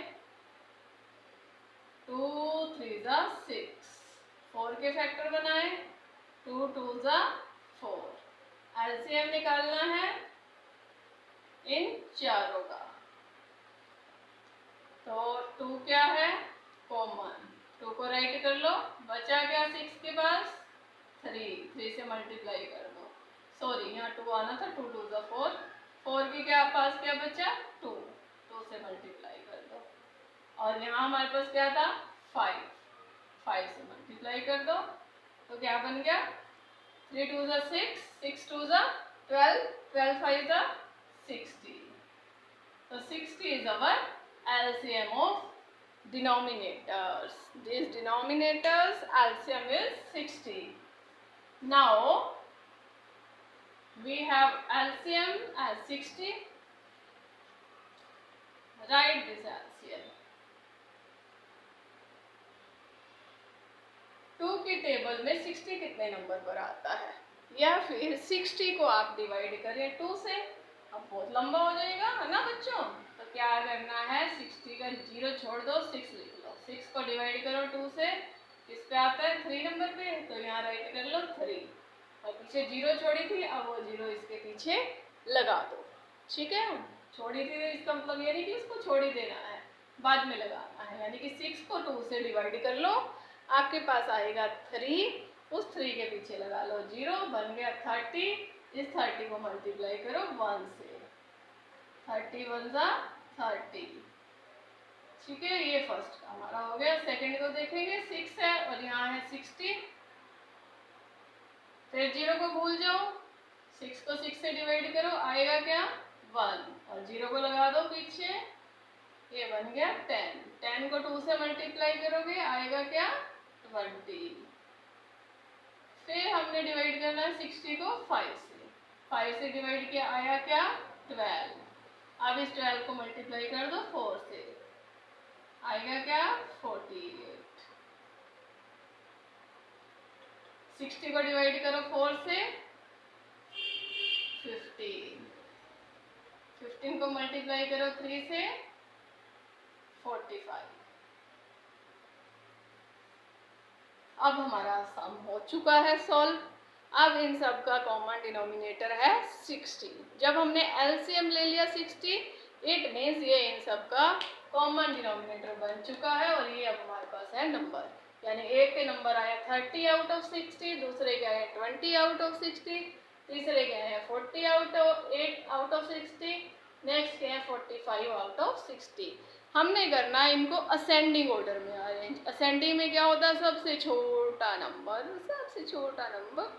2 3 जा 6, 4 के फैक्टर बनाए, 2 2 जा 4। एलसीएम निकालना है इन चारों का। तो 2 क्या है? कॉमन, 2 को राइट कर लो, बचा क्या 6 के पास? 3 से मल्टीप्लाई कर दो। सॉरी यहाँ 2 आना था, 2 2 जा 4। 4 के क्या पास क्या बचा? 2 से मल्टीप्लाई कर दो। और यहाँ हमारे पास क्या था? 5 से मल्टीप्लाई कर दो। तो क्या बन गया? 3 2 जा 6, 6 2 जा 12, 12 5 जा 60। So 60 is our LCM of denominators. These denominators LCM is 60. Now we have LCM as 60. Write this LCM. 2 की टेबल में 60 कितने नंबर पर आता है, या फिर 60 को आप डिवाइड करें 2 से, अब बहुत लंबा हो जाएगा है ना बच्चों। तो क्या करना है, 60 का 0 छोड़ दो, 6 लिख लो। 6 को डिवाइड करो 2 से, किस पे आता है? 3 नंबर पे, तो यहाँ राइट कर लो 3, और पीछे 0 छोड़ी थी, अब वो 0 इसके पीछे लगा दो। ठीक है, छोड़ी थी तो इसका मतलब ये नहीं कि इसको छोड़ ही देना है, बाद में लगाना है। यानी कि 6 को 2 से डिवाइड कर लो, आपके पास आएगा 3, उस 3 के पीछे लगा लो 0, बन गया 30। इस 30 को मल्टीप्लाई करो 1 से, 30 1 जा 30। ठीक है, ये फर्स्ट का हमारा हो गया। सेकंड को देखेंगे, 6 है और यहाँ है 60। फिर 0 को भूल जाओ, 6 को 6 से डिवाइड करो, आएगा क्या 1, और 0 को लगा दो पीछे, ये बन गया 10। 10 को 2 से मल्टीप्लाई करोगे, आएगा क्या 20। फिर हमने डिवाइड करना है 60 को 5 से, 5 से डिवाइड किया, आया क्या 12। अब इस 12 को मल्टीप्लाई कर दो 4 से, आएगा क्या 48। 60 को डिवाइड करो 4 से, 15। 15 को मल्टीप्लाई करो 3 से, 45। अब हमारा सम हो चुका है सॉल्व। अब इन सब का कॉमन डिनोमिनेटर है 60। जब हमने एलसीएम ले लिया 60, इट मीन्स ये इन सब का कॉमन डिनोमिनेटर बन चुका है, और ये अब हमारे पास है नंबर। यानी एक के नंबर आया 30 आउट ऑफ 60, दूसरे के आए 20 आउट ऑफ 60, तीसरे के आए 40 आउट ऑफ 60, नेक्स्ट के हैं 45 आउट ऑफ 60। हमने करना है इनको असेंडिंग ऑर्डर में अरेंज। असेंडिंग में क्या होता है, सबसे छोटा नंबर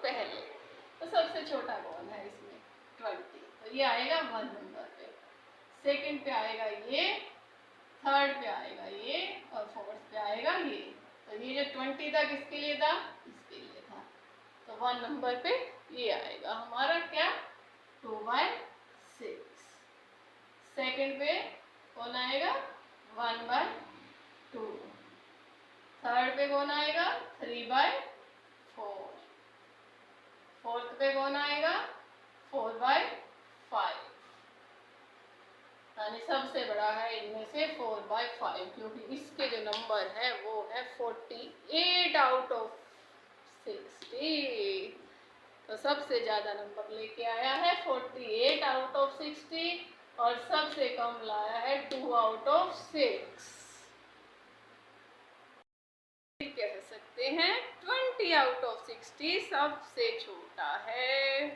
पहले। तो सबसे छोटा कौन है इसमें 20, तो ये आएगा 1 नंबर पे, सेकंड पे आएगा ये, थर्ड पे आएगा ये, और फोर्थ पे आएगा ये। तो ये जो 20 था किसके लिए था, इसके लिए था। तो 1 नंबर पे ये आएगा हमारा क्या 2/6। सेकंड पे कौन आएगा 1/2। थर्ड पे कौन आएगा 3/4। फोर्थ पे कौन आएगा 4/5। यानी सबसे बड़ा है इनमें से 4/5, क्योंकि इसके जो नंबर है वो है 48 आउट ऑफ 60। तो सबसे ज्यादा नंबर लेके आया है 48 आउट ऑफ 60, और सबसे कम लाया है 2 आउट ऑफ 6। कह सकते हैं 20 आउट ऑफ 60 सबसे छोटा है।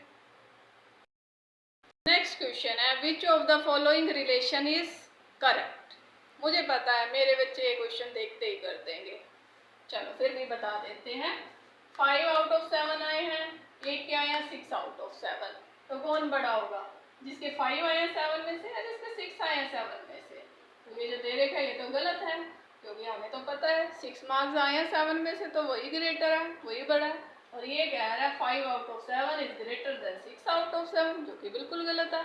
नेक्स्ट क्वेश्चन है, which of the following relation is correct. मुझे पता है मेरे बच्चे ये क्वेश्चन देखते ही कर देंगे, चलो फिर भी बता देते हैं। 5 आउट ऑफ 7 आए हैं, एक क्या आया 6 आउट ऑफ 7। तो कौन बड़ा होगा, जिसके 5 आए हैं 7 में से या जिसके 6 आए हैं 7 में से। तो ये जो दे रखा है ये तो गलत है, क्योंकि हमें तो पता है 6 मार्क्स आए हैं 7 में से, तो वही ग्रेटर है, वही बड़ा है। और ये कह रहा है 5 out of 7 is greater then 6 out of 7, जो कि बिल्कुल गलत है।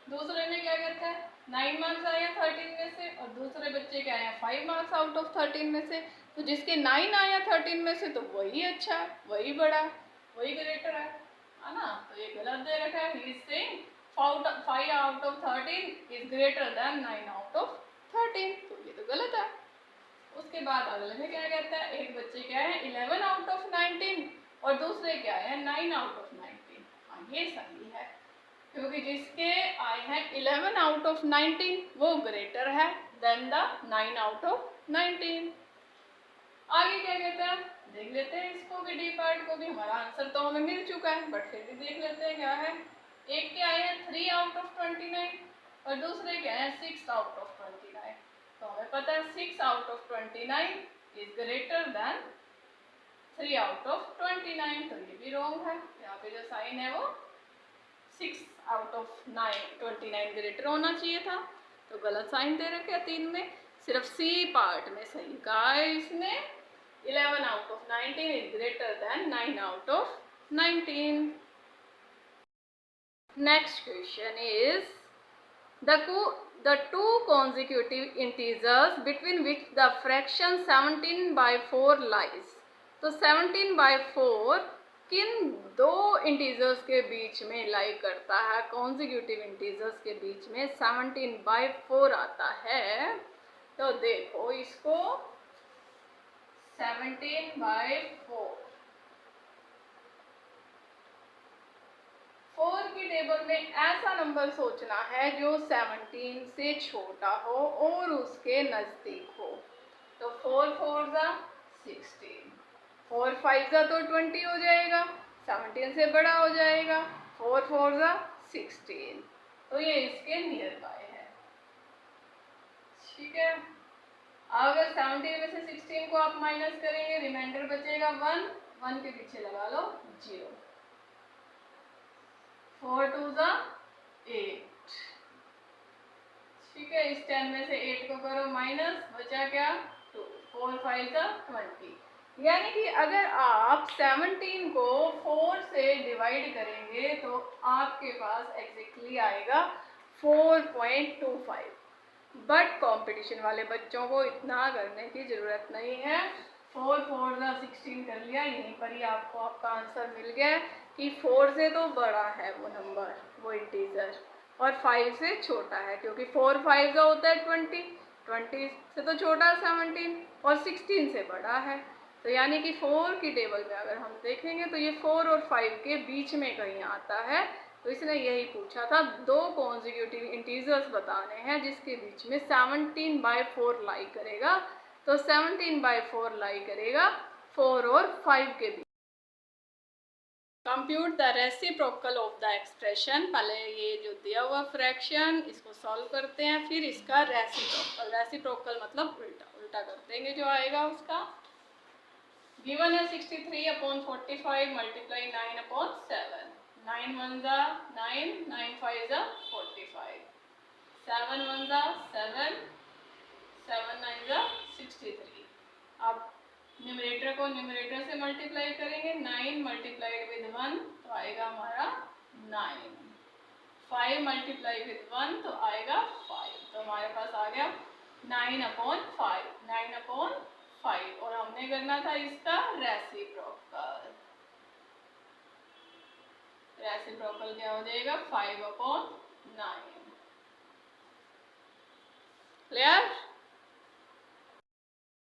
दूसरे में क्या कहता है 9 मार्क्स आए हैं 13 में से, और दूसरे बच्चे क्या आए हैं 5 मार्क्स आउट ऑफ 13 में से। तो जिसके 9 आया 13 में से, तो वही अच्छा है, वही बड़ा है, वही ग्रेटर है ना। तो ये गलत दे रखा है, he is saying 5 out of 13 is greater then 9 out of 13, तो ये तो गलत है। उसके बाद अगले में क्या कहता है, एक बच्चे क्या है 11 आउट ऑफ 19, और दूसरे क्या है 9 आउट ऑफ 19। हाँ ये सही है, क्योंकि जिसके आए हैं 11 आउट ऑफ 19 वो ग्रेटर है देन द 9 आउट ऑफ 19। आगे क्या कहता है देख लेते हैं इसको भी, डी पार्ट को भी। हमारा आंसर तो हमें मिल चुका है, बट फिर भी देख लेते हैं क्या है। एक के आए हैं 3 आउट ऑफ 29, और दूसरे के आए हैं 6 आउट ऑफ 29। तो हमें पता है 6 out of 29 is greater then 3 out of 29, तो ये भी रॉन्ग है। यहाँ पे जो साइन है वो 6 आउट ऑफ 29 ग्रेटर होना चाहिए था, तो गलत साइन दे रखे 3 में। सिर्फ सी पार्ट में सही कहा है इसने, 11 out of 19 is greater then 9 out of 19। Next question is the two consecutive integers between which the fraction 17/4 lies। तो 17/4 किन दो इंटीजर्स के बीच में लाई करता है, कॉन्जिक्यूटिव इंटीजर्स के बीच में 17/4 आता है। तो देखो इसको 17/4 4 की टेबल में ऐसा नंबर सोचना है जो 17 से छोटा हो और उसके नज़दीक हो। तो 4 4 जा 16, 4 5 जा तो 20 हो जाएगा, 17 से बड़ा हो जाएगा, 4 4 ज़ा 16, तो ये इसके नियर बाय है। ठीक है, अगर 17 में से 16 को आप माइनस करेंगे, रिमाइंडर बचेगा 1, 1 के पीछे लगा लो 0, 4 2 ज़ा 8। ठीक है, इस 10 में से 8 को करो माइनस, बचा क्या 2, 4 5 ज़ा 20। यानी कि अगर आप 17 को 4 से डिवाइड करेंगे तो आपके पास एग्जैक्टली आएगा 4.25। बट कंपटीशन वाले बच्चों को इतना करने की ज़रूरत नहीं है। 4 4 ज़ा 16 कर लिया, यहीं पर ही आपको आपका आंसर मिल गया कि 4 से तो बड़ा है वो नंबर, वो इंटीजर, और 5 से छोटा है, क्योंकि 4 5 ज़ा होता है 20, 20 से तो छोटा है 17, और 16 से बड़ा है। तो यानी कि 4 की टेबल में अगर हम देखेंगे तो ये 4 और 5 के बीच में कहीं आता है। तो इसने यही पूछा था, 2 कॉन्जिक्यूटिव इंटीजर्स बताने हैं जिसके बीच में 17/4 लाई करेगा। तो 17/4 लाई करेगा 4 और 5 के बीच। Compute the reciprocal of the expression. पहले ये जो दिया हुआ फ्रैक्शन इसको सॉल्व करते हैं, फिर इसका रेसिप्रोकल। रेसिप्रोकल मतलब उल्टा, उल्टा कर देंगे जो आएगा उसका। गिवन है 63/45 मल्टीप्लाई 9/7। 9 1 ज़ा 9, 9 5 ज़ा 45, 7 1 ज़ा 7, 7 9 ज़ा 63। अब न्यूमरेटर को न्यूमरेटर से मल्टीप्लाई करेंगे, 9 मल्टीप्लाइड विद 1 तो आएगा हमारा 9, 5 मल्टीप्लाई विद 1 तो आएगा 5। तो हमारे पास आ गया 9/5, 9/5, और हमने करना था इसका रेसिप्रोकल। रेसिप्रोकल क्या हो जाएगा 5/9। क्लियर?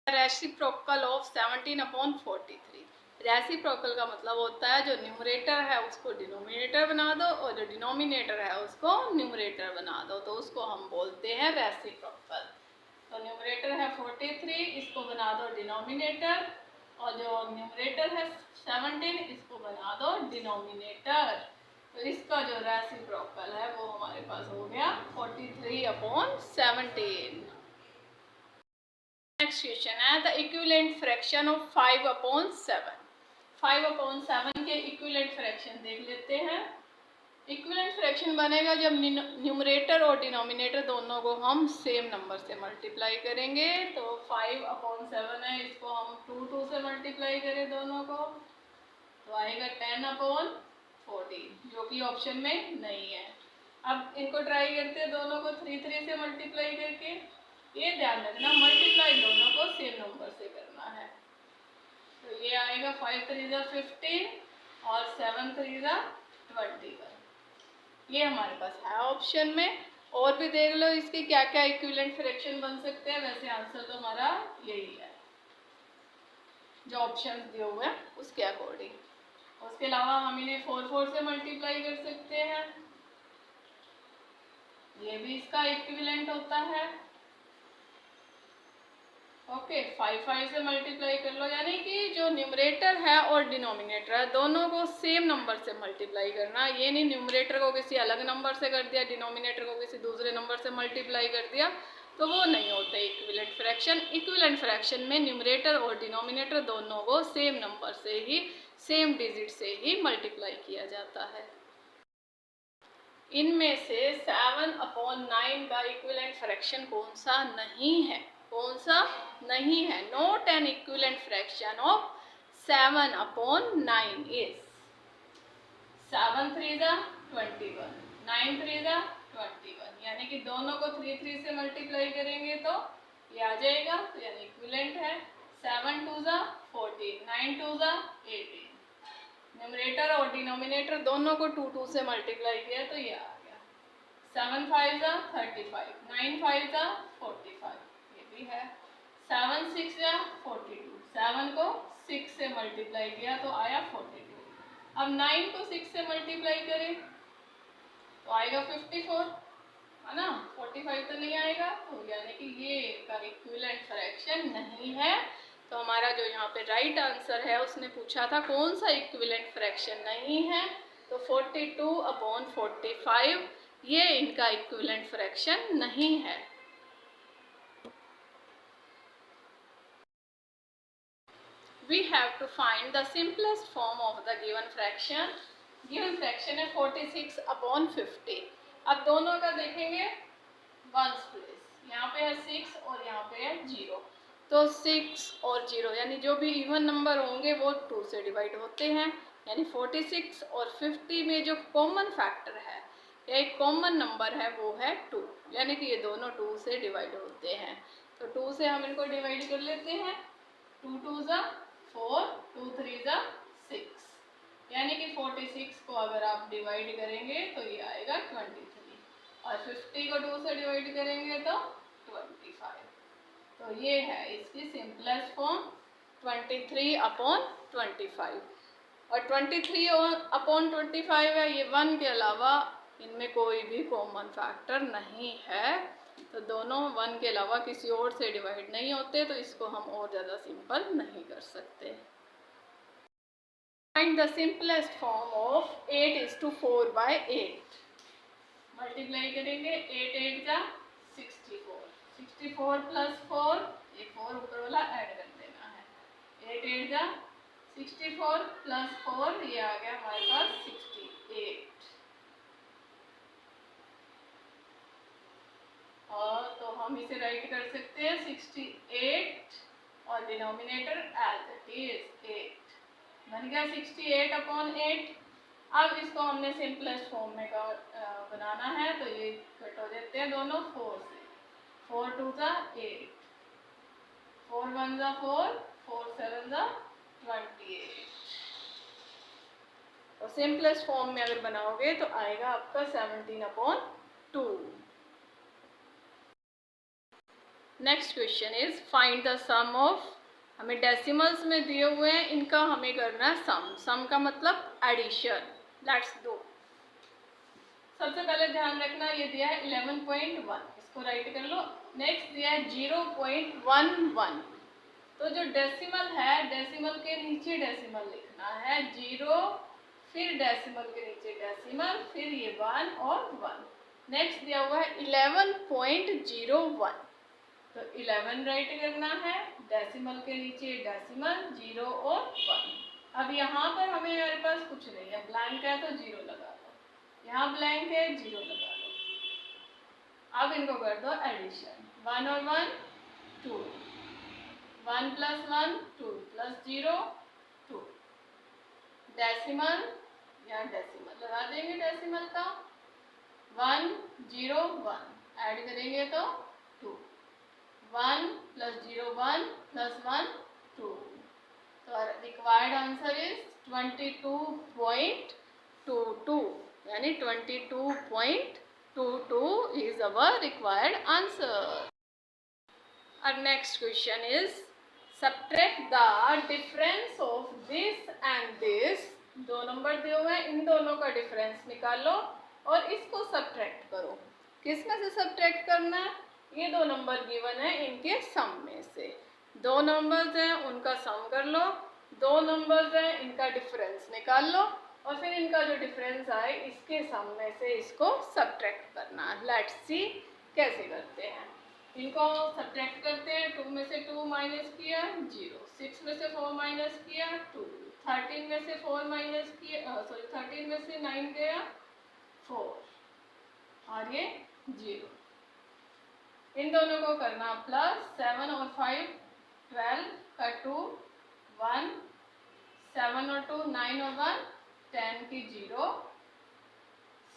Reciprocal of 17/43। रेसिप्रोकल का मतलब होता है जो न्यूमरेटर है उसको डिनोमिनेटर बना दो और जो डिनोमिनेटर है उसको न्यूमरेटर बना दो, तो उसको हम बोलते हैं रेसिप्रोकल। तो न्यूमरेटर है 43, इसको बना दो डिनोमिनेटर, और जो न्यूमरेटर है 17 इसको बना दो डिनोमिनेटर। तो इसका जो रेसिप्रोकल है वो हमारे पास हो गया 43/17। नेक्स्ट क्वेश्चन है द इक्विवेलेंट फ्रैक्शन ऑफ 5/7। 5/7 के इक्विवेलेंट फ्रैक्शन देख लेते हैं। इक्विवेलेंट फ्रैक्शन बनेगा जब न्यूमरेटर और डिनोमिनेटर दोनों को हम सेम नंबर से मल्टीप्लाई करेंगे। तो 5/7 है, इसको हम 2 से मल्टीप्लाई करें दोनों को तो आएगा 10/14, जो कि ऑप्शन में नहीं है। अब इनको ट्राई करते हैं दोनों को 3 से मल्टीप्लाई करके। ये ध्यान रखना मल्टीप्लाई दोनों को सेम नंबर से करना है। तो ये आएगा 5 3 ज़ा 15 और 7 3 ज़ा 21। ये हमारे पास है ऑप्शन में। और भी देख लो इसके क्या क्या इक्विवेलेंट फ्रैक्शन बन सकते हैं। वैसे आंसर तो हमारा यही है जो ऑप्शन दिए हुए हैं उसके अकॉर्डिंग। उसके अलावा हम इन्हें 4 4 से मल्टीप्लाई कर सकते हैं, ये भी इसका इक्विवेलेंट होता है। ओके, 5 5 से मल्टीप्लाई कर लो, यानी कि जो न्यूमरेटर है और डिनोमिनेटर है दोनों को सेम नंबर से मल्टीप्लाई करना। ये नहीं न्यूमरेटर को किसी अलग नंबर से कर दिया, डिनोमिनेटर को किसी दूसरे नंबर से मल्टीप्लाई कर दिया, तो वो नहीं होते इक्विवेलेंट फ्रैक्शन। इक्विवेलेंट फ्रैक्शन में न्यूमरेटर और डिनोमिनेटर दोनों को सेम नंबर से ही, सेम डिजिट से ही मल्टीप्लाई किया जाता है। इनमें से 7/9 का इक्विवेलेंट फ्रैक्शन कौन सा नहीं है? कौन सा नहीं है? Not an equivalent fraction of 7/9 is 7 3 ज़ा 21, 9 3 ज़ा 21, यानी कि दोनों को 3 3 से मल्टीप्लाई करेंगे तो ये आ जाएगा, तो यानी इक्विवेलेंट है। 7 2 ज़ा 14, 9 2 ज़ा 18। न्यूमरेटर और डिनोमिनेटर दोनों को 2 2 से मल्टीप्लाई किया तो ये आ गया। 7 5 ज़ा 35, 9 5 ज़ा 45, ये भी है। 7 6 ज़ा 42, 7 को 6 से मल्टीप्लाई किया तो आया 42। अब 9 को 6 से मल्टीप्लाई करें तो आएगा 54, है ना, 45 तो नहीं आएगा। तो यानी कि ये का इक्विवेलेंट फ्रैक्शन नहीं है। तो हमारा जो यहाँ पे राइट आंसर है उसने पूछा था कौन सा इक्विवेलेंट फ्रैक्शन नहीं है, तो 42/45 ये इनका इक्विवेलेंट फ्रैक्शन नहीं है। We have to find the simplest form of the given fraction. Given fraction है 46/50। अब दोनों का देखेंगे वंस प्लेस, यहाँ पे है 6 और यहाँ पे है 0। तो 6 और 0 यानी जो भी इवन नंबर होंगे वो 2 से डिवाइड होते हैं, यानी 46 और 50 में जो कॉमन फैक्टर है या एक कॉमन नंबर है वो है 2, यानी कि ये दोनों 2 से डिवाइड होते हैं। तो 2 से हम इनको डिवाइड कर लेते हैं, 2 2 ज़ा 4, 2 3 ज़ा 6, यानी कि 46 को अगर आप डिवाइड करेंगे तो ये आएगा 23 और 50 को 2 से डिवाइड करेंगे तो 25। तो ये है इसकी सिंपलेस्ट फॉर्म 23/25। और 23/25 है, ये 1 के अलावा इनमें कोई भी कॉमन फैक्टर नहीं है, तो दोनों 1 के अलावा किसी और से डिवाइड नहीं होते, तो इसको हम और ज़्यादा सिंपल नहीं कर सकते। Find the simplest form of 8:4/8। Multiply करेंगे, 8 8 जा 64, 64 प्लस 4, ये 4 ऊपर वाला ऐड कर देना है, 8 8 जा 64 प्लस 4, ये आ गया हमारे पास 68। और तो हम इसे राइट कर सकते हैं 68 और डिनोमिनेटर एज इट इज 8, बन गया 68/8। अब इसको हमने सिंपलेस्ट फॉर्म में बनाना है, तो ये कट हो देते हैं दोनों 4 से, 4 2 ज़ा 8, 4 1 ज़ा 4, 4 7 ज़ा 28। और सिंपलेस्ट फॉर्म में अगर बनाओगे तो आएगा आपका 17/2। Next question is find the sum of, हमें डेसिमल्स में दिए हुए हैं, इनका हमें करना है सम। सम का मतलब एडिशन। Let's do. सबसे पहले ध्यान रखना ये दिया है 11.1, इसको राइट कर लो। नेक्स्ट दिया है 0.11, तो जो डेसिमल है डेसिमल के नीचे डेसिमल लिखना है, 0 फिर डेसिमल के नीचे डेसिमल, फिर ये 1 और 1। नेक्स्ट दिया हुआ है 11.01, तो 11 राइट करना है, डेसिमल के नीचे डेसिमल, 0 और 1। अब यहाँ पर हमें मेरे पास कुछ नहीं है, ब्लैंक है तो 0 लगा दो, यहाँ ब्लैंक है 0 लगा दो। अब इनको कर दो एडिशन, 1 और 1 2, 1 + 1 2 + 0 2, डेसिमल या डेसिमल लगा देंगे, डेसिमल का 1 0 1 ऐड करेंगे तो 2, 1 + 0 1 + 1 2। तो रिक्वायर्ड आंसर इज 22.22, यानी 22.22 is our required answer. Our next question is subtract the difference of this and this। दो नंबर दिए हुए हैं, इन दोनों का डिफरेंस निकालो और इसको सब्ट्रैक्ट करो। किस में से सब्ट्रैक्ट करना है? ये दो नंबर गिवन है, इनके सम में से। दो नंबर्स हैं उनका सम कर लो, दो नंबर्स हैं इनका डिफरेंस निकाल लो, और फिर इनका जो डिफरेंस आए इसके सम में से इसको सब्ट्रैक्ट करना है। लेट्स सी कैसे करते हैं। इनको सब्ट्रैक्ट करते हैं, 2 में से 2 माइनस किया 0, 6 में से 4 माइनस किया 2, 13 में से 4 माइनस किया 13 में से 9 गया 4 और ये 0। इन दोनों को करना प्लस, 7 और 5 12 का 2 1, 7 और 2 9 और 1 10 की 0,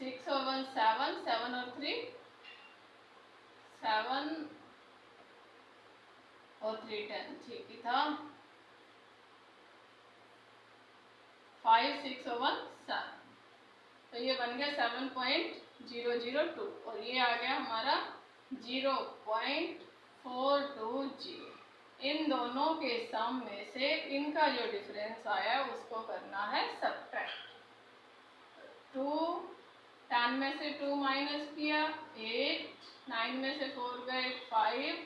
6 और 1 7, 7 और 3 7 और 3 10, ठीक ही था, 5 6 और 1 7, तो ये बन गया 7.002 और ये आ गया हमारा 0.420। इन दोनों के सम में से इनका जो डिफरेंस आया उसको करना है सब्ट्रैक्ट। 2 10 में से 2 माइनस किया 8, 9 में से 4 गए 5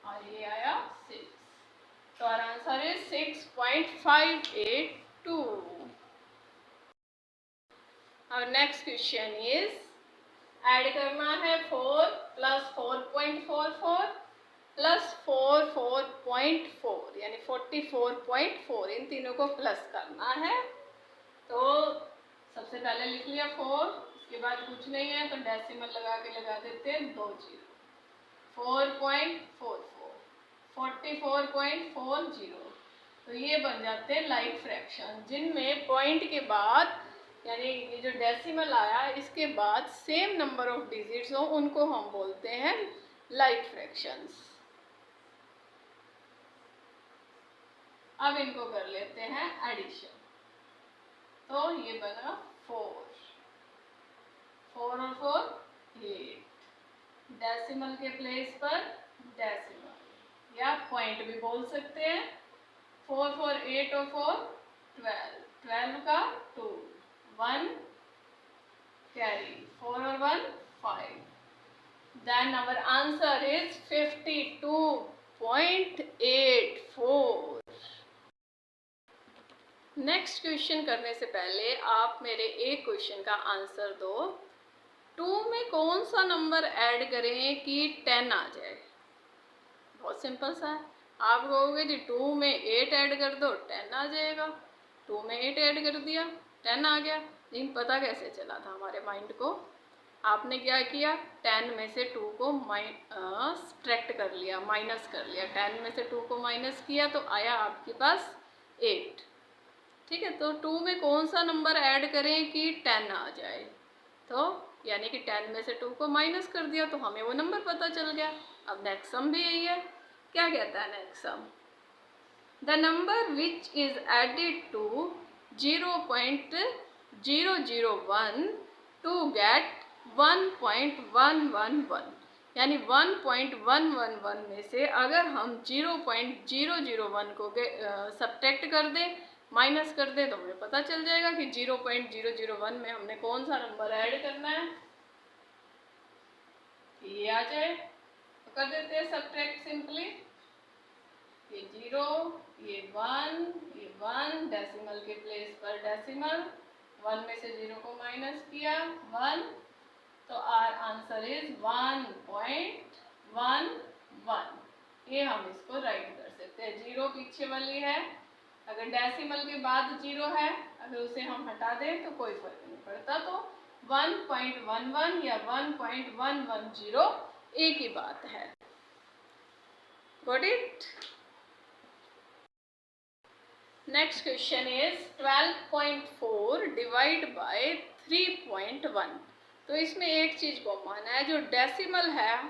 और ये आया 6। तो our आंसर इज 6.582। और नेक्स्ट क्वेश्चन इज ऐड करना है 4 प्लस 4.44 प्लस 4.4 यानी 44.4, इन तीनों को प्लस करना है। तो सबसे पहले लिख लिया 4, उसके बाद कुछ नहीं है तो डेसिमल लगा देते हैं 2 जीरो। 4.44 44.40, तो ये बन जाते हैं लाइक फ्रैक्शन, जिनमें पॉइंट के बाद यानी ये जो डेसिमल आया इसके बाद सेम नंबर ऑफ डिजिट्स हो, उनको हम बोलते हैं लाइक फ्रैक्शंस। अब इनको कर लेते हैं एडिशन, तो ये बना 4 और 4 8, डेसिमल के प्लेस पर डेसिमल या पॉइंट भी बोल सकते हैं। 4 4 8 और 4 12, 12 का 2, 1 कैरी, 4 और 1 5, then our answer is 52.84। Next question करने से पहले आप मेरे एक क्वेश्चन का आंसर दो। 2 में कौन सा नंबर ऐड करें कि 10 आ जाए? बहुत सिंपल सा है। आप कहोगे जी 2 में 8 ऐड कर दो 10 आ जाएगा। 2 में 8 ऐड कर दिया 10 आ गया। लेकिन पता कैसे चला था हमारे माइंड को? आपने क्या किया, 10 में से 2 को सब्ट्रैक्ट कर लिया, माइनस कर लिया। 10 में से 2 को माइनस किया तो आया आपके पास 8। ठीक है, तो 2 में कौन सा नंबर ऐड करें कि 10 आ जाए? तो यानी कि 10 में से 2 को माइनस कर दिया तो हमें वो नंबर पता चल गया। अब नेक्स्ट सम भी यही है। क्या कहता है next sum? The number which is added to 0.001 to get 1.111, यानी 1.111 में से अगर हम 0.001 को सब्ट्रैक्ट कर दें, माइनस कर दे, तो हमें पता चल जाएगा कि 0.001 में हमने कौन सा नंबर ऐड करना है। ये आ जाए तो कर देते हैं सब्ट्रैक्ट सिंपली। ये 0, ये 1, ये 1, डेसिमल के प्लेस पर डेसिमल, 1 में से 0 को माइनस किया 1, तो आर आंसर इज 1.11। ये हम इसको राइट कर सकते हैं। 0 पीछे वाली है, अगर डेसिमल के बाद 0 है, अगर उसे हम हटा दें तो कोई फर्क नहीं पड़ता। तो 1.11 या 1.110 एक ही बात है। Got it? Next question is 12.4 divide by 3.1। तो इसमें एक चीज को माना है, जो डेसिमल है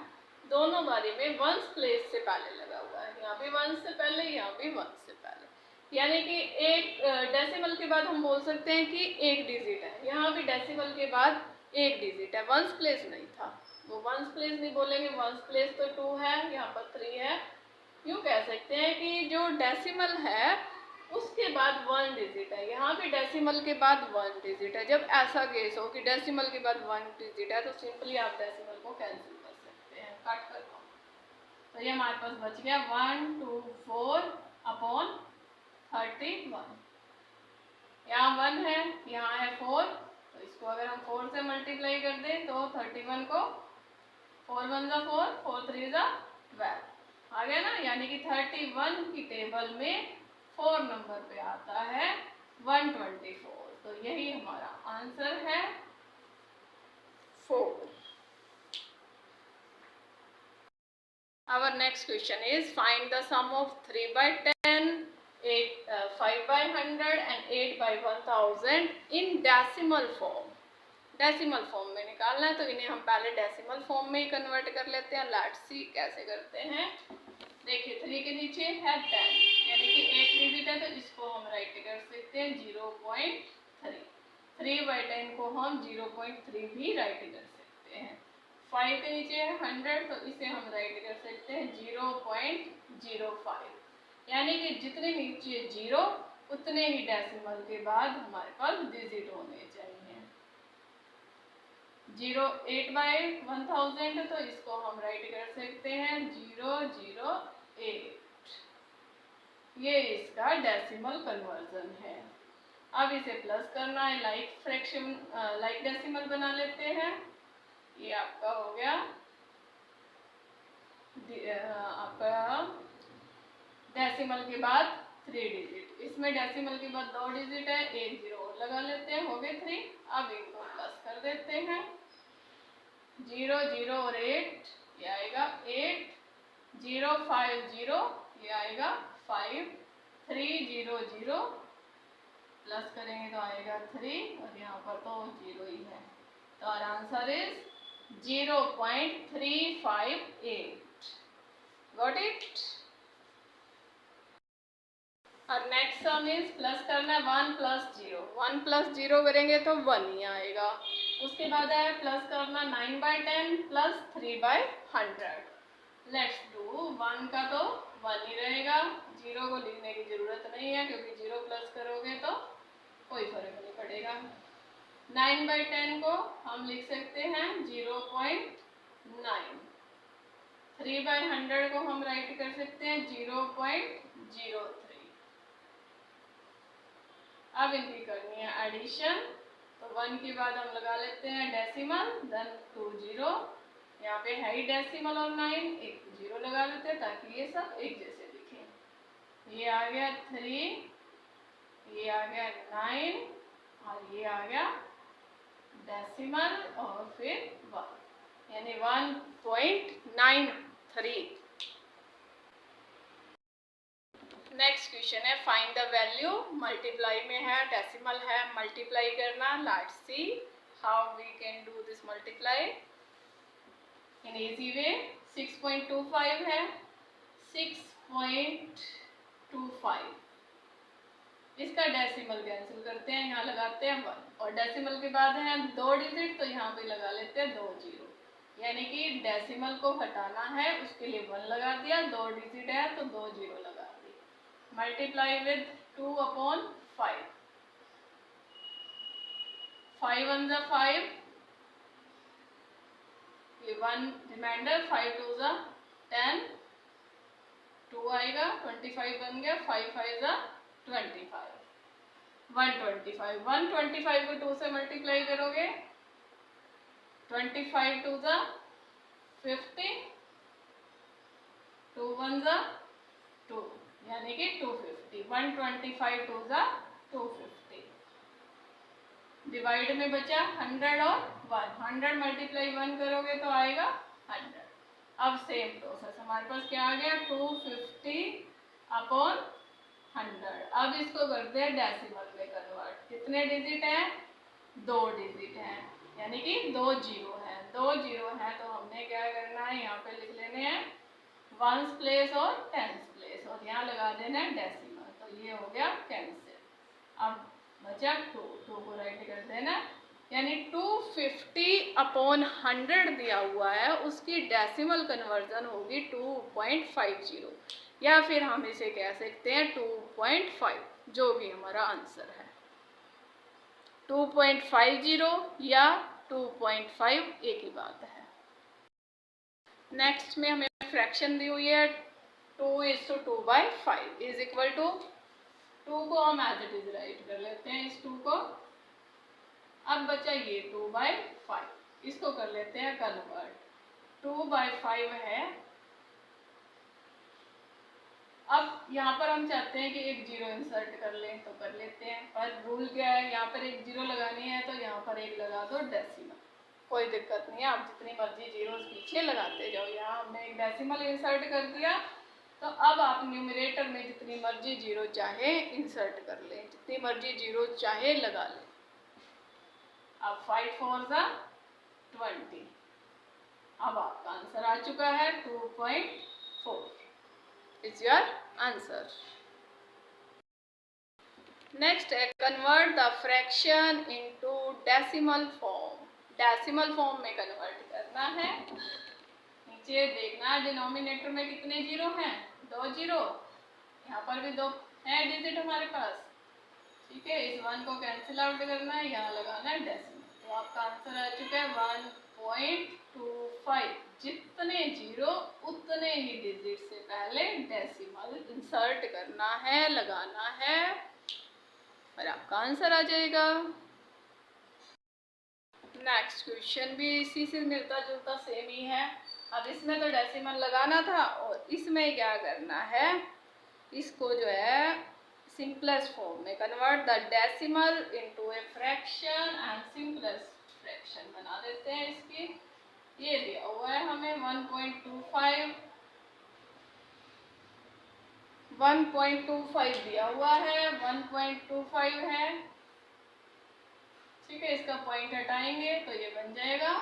दोनों बारी में 1 प्लेस से पहले लगा हुआ है। यहाँ भी 1 से पहले, यहाँ भी 1 से पहले, यानी कि एक डेसिमल के बाद हम बोल सकते हैं कि एक डिजिट है। यहाँ भी डेसिमल के बाद एक डिजिट है, 1 प्लेस नहीं था। वो 1 प्लेस नहीं बोलेंगे, 1 प्लेस तो 2 है, यहाँ पर 3 है। यूँ कह सकते हैं कि जो डेसिमल है उसके बाद 1 डिजिट है। यहाँ भी डेसिमल के बाद 1 डिजिट है। जब ऐसा केस हो कि डेसिमल के बाद 1 डिजिट है तो सिंपली आप डेसिमल को कैंसिल कर सकते हैं, काट कर। तो ये हमारे पास बच गया 124 अपॉन 31। यहाँ 1 है, यहाँ है 4, तो इसको अगर हम 4 से मल्टीप्लाई कर दें तो 31 को 4 1 जा 4, 4 3 जा 12 आ गया ना। यानी कि 31 की टेबल में 4 नंबर पे आता है 124। तो यही हमारा आंसर है 4। Our next question is find the sum of 3 by 10, 5 by 100 and 8 by 1000 in decimal form। Decimal form में निकालना है, तो इन्हें हम पहले डेसिमल फॉर्म में ही कन्वर्ट कर लेते हैं। लेट्स सी कैसे करते हैं। देखिए 3 के नीचे है 10, यानी कि 1 डिजिट है, तो इसको हम राइट कर सकते हैं 0.3। 3 by 10 को हम 0.3 भी राइट कर सकते हैं। 5 के नीचे है 100, तो इसे हम राइट कर सकते हैं 0.05। यानी कि जितने नीचे 0 उतने ही डेसिमल के बाद हमारे पास डिजिट होने चाहिए। 8 by 1000, तो इसको हम राइट कर सकते हैं 008। ये इसका डेसिमल कन्वर्जन है। अब इसे प्लस करना है, लाइक फ्रैक्शन लाइक डेसिमल बना लेते हैं। ये आपका हो गया आपका डेसिमल के बाद 3 डिजिट, इसमें डेसिमल के बाद 2 डिजिट है, एक जीरो और लगा लेते हैं, हो गए 3। अब इनको प्लस कर देते हैं, 0 0 और 8, ये आएगा 8, 0 5 0, ये आएगा 5, 3 0 0, प्लस करेंगे तो आएगा 3 और यहाँ पर तो 0 ही है, तो our answer is 0.358। Got it. और नेक्स्ट सम इज प्लस करना है 1 प्लस 0, 1 प्लस 0 करेंगे तो 1 ही आएगा। उसके बाद है प्लस करना 9/10 प्लस 3/100। लेट्स डू 1 का तो 1 ही रहेगा, 0 को लिखने की जरूरत नहीं है क्योंकि 0 प्लस करोगे तो कोई फर्क नहीं पड़ेगा। 9/10 को हम लिख सकते हैं 0.9, 3/100 को हम राइट कर सकते हैं 0.03। अब इनकी करनी है एडिशन, तो 1 के बाद हम लगा लेते हैं डेसिमल, देन 2 0, यहाँ पे है ही डेसिमल और 9, एक 0 लगा लेते हैं ताकि ये सब एक जैसे दिखें। ये आ गया 3, ये आ गया 9 और ये आ गया डेसिमल और फिर 1, यानी 1.93। नेक्स्ट क्वेश्चन है फाइंड द वैल्यू, मल्टीप्लाई में है, डेसिमल है, मल्टीप्लाई करना। Let's see how we can do this multiply in easy way. 6.25 है, 6.25, इसका डेसिमल कैंसिल करते हैं, यहाँ लगाते हैं 1 और डेसिमल के बाद है 2 डिजिट, तो यहाँ पे लगा लेते हैं 2 0, यानी कि डेसिमल को हटाना है उसके लिए 1 लगा दिया, 2 डिजिट है तो 2 0 लगा दी। मल्टीप्लाई विद 2/5, 5 1 जा 5, ये 1 रिमाइंडर, 5 2 जा 10, 2 आएगा, 25 बन गया, 5 5 जा 25, 125, 125 को 2 से मल्टीप्लाई करोगे, 25 2 जा 50, 2 1 जा 2, यानी कि 250, 125 2 जा 250। डिवाइड में बचा 100 और 1, 100 मल्टीप्लाई 1 करोगे तो आएगा 100। अब सेम प्रोसेस हमारे पास क्या आ गया, 250/100। अब इसको करते हैं डेसिमल में कन्वर्ट। कितने डिजिट हैं, 2 डिजिट हैं, यानी कि 2 0 है, 2 0 है तो हमने क्या करना है, यहाँ पे लिख लेने हैं 1s प्लेस और 10s प्लेस और यहाँ लगा देना है डेसिमल, तो ये हो गया कैंसिल। अब बचा 2 को राइट कर देना, यानी 250/100 दिया हुआ है, उसकी डेसिमल कन्वर्जन होगी 2.50, या फिर हम इसे कह सकते हैं 2.5, जो भी हमारा आंसर है। 2.50 या 2.5 एक ही बात है। नेक्स्ट में हमें फ्रैक्शन दी हुई है 2:2/5 इज इक्वल टू 2 को हम एज इट इज राइट कर लेते हैं, इस 2 को। अब बचा ये 2/5, इसको कर लेते हैं कन्वर्ट। 2/5 है, अब यहाँ पर हम चाहते हैं कि एक 0 इंसर्ट कर लें तो कर लेते हैं, पर रूल क्या है, यहाँ पर एक 0 लगानी है तो यहाँ पर एक लगा दो डेसिमल, कोई दिक्कत नहीं है, आप जितनी मर्जी जीरोस पीछे लगाते जाओ। यहाँ हमने एक डेसिमल इंसर्ट कर दिया, तो अब आप न्यूमरेटर में जितनी मर्जी 0 चाहे इंसर्ट कर लें, जितनी मर्जी 0 चाहे लगा लें। अब 5 4 जा 20, अब आपका आंसर आ चुका है 2.4 इज योर आंसर। नेक्स्ट है convert the fraction into decimal form. Decimal form में कन्वर्ट करना है। नीचे देखना है डिनोमिनेटर में कितने 0 हैं, 2 0, यहाँ पर भी 2 है डिजिट हमारे पास, ठीक है। इस 1 को कैंसिल आउट करना है, यहाँ लगाना है डेसिमल, तो आपका आंसर आ चुका है 1.25। जितने 0 उतने ही डिजिट से पहले डेसिमल इंसर्ट करना है, लगाना है। और आपका आंसर आ जाएगा। नेक्स्ट क्वेश्चन भी इसी से मिलता जुलता सेम ही है। अब इसमें तो डेसिमल लगाना था और इसमें क्या करना है, इसको जो है सिंपलेस्ट फॉर्म में convert the decimal into a fraction and simplest fraction बना देते हैं इसकी। ये दिया हुआ है हमें 1.25 दिया हुआ है, 1.25 है। ठीक है, इसका पॉइंट हटाएंगे तो ये बन जाएगा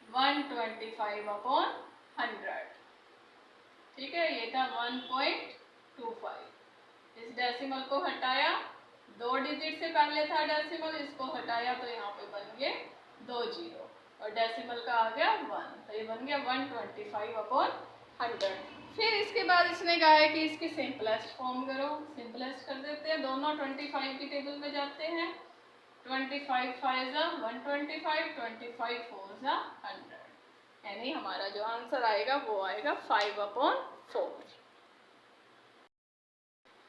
125/100। ठीक है, ये था 1.25। इस डेसिमल को हटाया, 2 डिजिट से पहले था डेसिमल, इसको हटाया तो यहाँ पे बन गए 2 जीरो और डेसिमल का आ गया 1, तो ये बन गया 125/100। फिर इसके बाद इसने कहा है कि इसकी सिंपलेस्ट फॉर्म करो। सिंपलेस्ट कर देते हैं, दोनों 25 की टेबल में जाते हैं। 25 5 125, 25 4 100, यानी हमारा जो आंसर आएगा वो आएगा 5/4।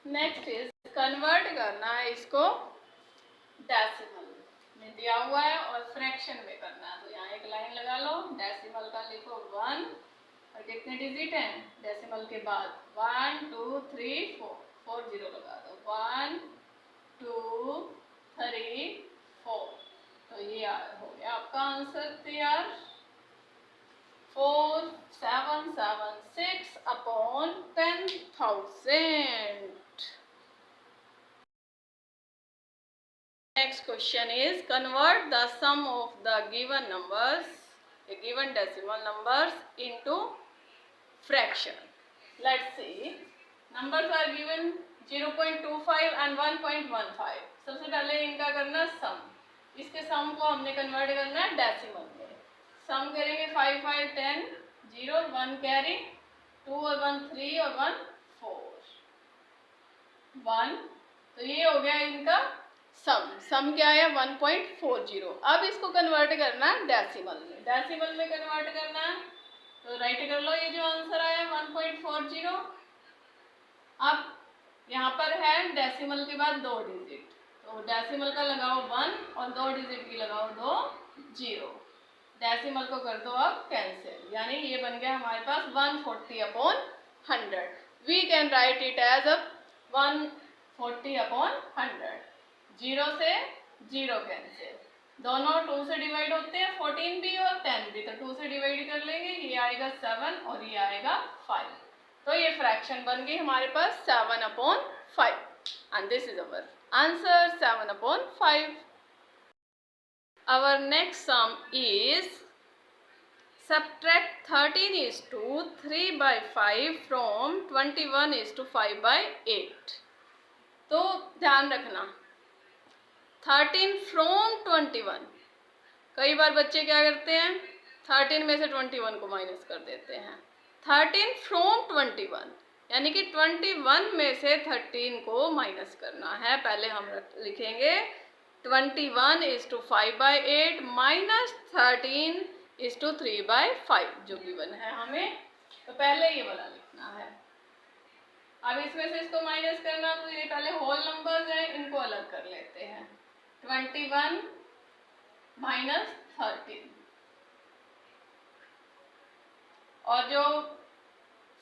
नेक्स्ट इज कन्वर्ट करना है इसको डेसिमल में दिया हुआ है और फ्रैक्शन में करना है। तो यहाँ एक लाइन लगा लो, डेसिमल का लिखो 1 और कितने डिजिट हैं डेसिमल के बाद 1 2 3 4, 4 जीरो लगा दो, 1 2 3 4। तो ये हो गया आपका आंसर तैयार, 4776/10,000। Next question is convert the sum of the given numbers, the given decimal numbers into fraction. Let's see. Numbers are given 0.25 and 1.15. सबसे पहले इनका करना सम। इसके सम को हमने कन्वर्ट करना है डेसिमल में। सम करेंगे 5 5 10 0 1 कैरी 2 और 1 3 और 1 4 1। तो ये हो गया इनका सम। सम क्या है 1.40। अब इसको कन्वर्ट करना है डेसिमल में। डेसिमल में कन्वर्ट करना है तो राइट कर लो, ये जो आंसर आया 1.40। अब यहाँ पर है डेसिमल के बाद 2 डिजिट, तो डेसिमल का लगाओ 1 और 2 डिजिट की लगाओ 2 0। डेसिमल को कर दो अब कैंसिल, यानी ये बन गया हमारे पास 140/100। We can write it as 140/100। 0 से 0 कैंसिल, दोनों 2 से डिवाइड होते हैं, 14 भी और 10 भी, तो 2 से डिवाइड कर लेंगे, ये आएगा 7 और ये आएगा 5। तो ये फ्रैक्शन बन गई हमारे पास 7/5 and this is our answer 7/5। Our next sum is subtract 13:3/5 from 21:5/8। तो ध्यान रखना 13 from 21, कई बार बच्चे क्या करते हैं 13 में से 21 को माइनस कर देते हैं। 13 from 21 यानी कि 21 में से 13 को माइनस करना है। पहले हम लिखेंगे 21:5/8 माइनस 13:3/5 जो गिवन है हमें, तो पहले ये वाला लिखना है। अब इसमें से इसको माइनस करना, तो ये पहले होल नंबर्स हैं, इनको अलग कर लेते हैं। 21 माइनस 13 और जो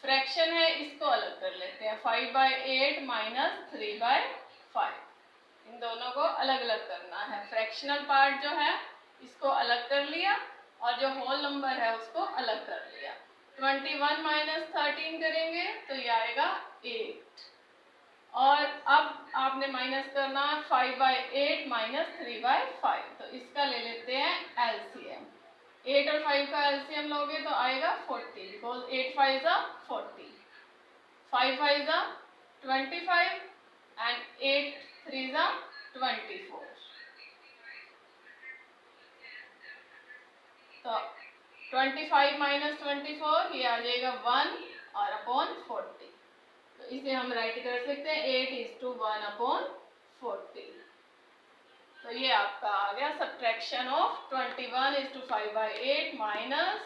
फ्रैक्शन है इसको अलग कर लेते हैं। 5/8 माइनस 3/5, इन दोनों को अलग अलग करना है। फ्रैक्शनल पार्ट जो है इसको अलग कर लिया और जो होल नंबर है उसको अलग कर लिया। 21 माइनस 13 करेंगे तो ये आएगा 8 और अब आपने माइनस करना है 5/8 माइनस 3/5, तो इसका ले लेते हैं एलसीएम। 8 और 5 का एलसीएम लोगे तो आएगा 40, बिकॉज 8 5 40, 5 5 25 एंड 8 3 24। तो 25 माइनस 24 ये आ जाएगा 1 और अपॉन 40, तो इसे हम राइट कर सकते हैं 8:1/40। तो ये आपका आ गया सब्ट्रैक्शन ऑफ 21:5/8 माइनस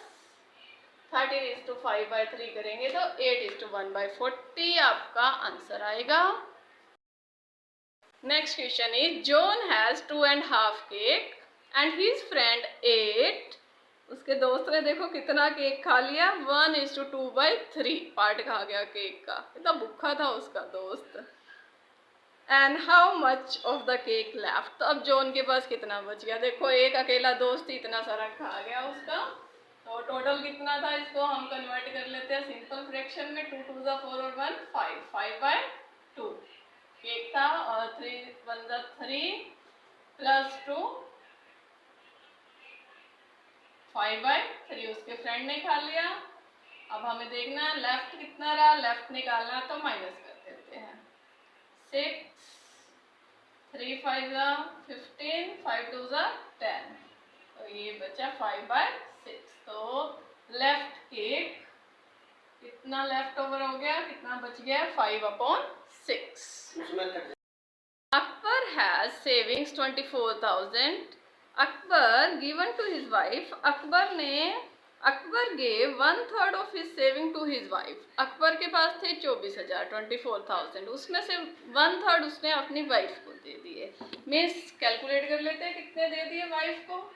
13:5/3 करेंगे तो 8:1/40 आपका आंसर आएगा। Next question is John has 2.5 cake and his friend ate. उसके दोस्त ने देखो कितना केक खा लिया, 1:2/3 पार्ट खा गया केक का, इतना भूखा था उसका दोस्त। And how much of the cake left, तो अब जॉन के पास कितना बच गया, देखो एक अकेला दोस्त ही इतना सारा खा गया उसका, तो टोटल कितना था, इसको हम कन्वर्ट कर लेते हैं सिंपल फ्रैक्शन में, 2 2 4 और 1 5, 5/2 केक था और 3 1 3 प्लस 2 5/3 उसके फ्रेंड ने खा लिया। अब हमें देखना है लेफ्ट कितना रहा, लेफ्ट निकालना तो माइनस कर देते हैं, 6 3 5 15 5 2 10, तो ये बचा 5/6। तो लेफ्ट केक कितना लेफ्ट ओवर हो गया, कितना बच गया, 5/6। Akbar has savings 24,000. Akbar given to his wife. Akbar gave 1/3 of his saving to his wife. Akbar के पास थे 24,000, 24,000, उसमें से 1/3 उसने अपनी वाइफ को दे दिए। मीन्स कैलकुलेट कर लेते हैं कितने दे दिए वाइफ को,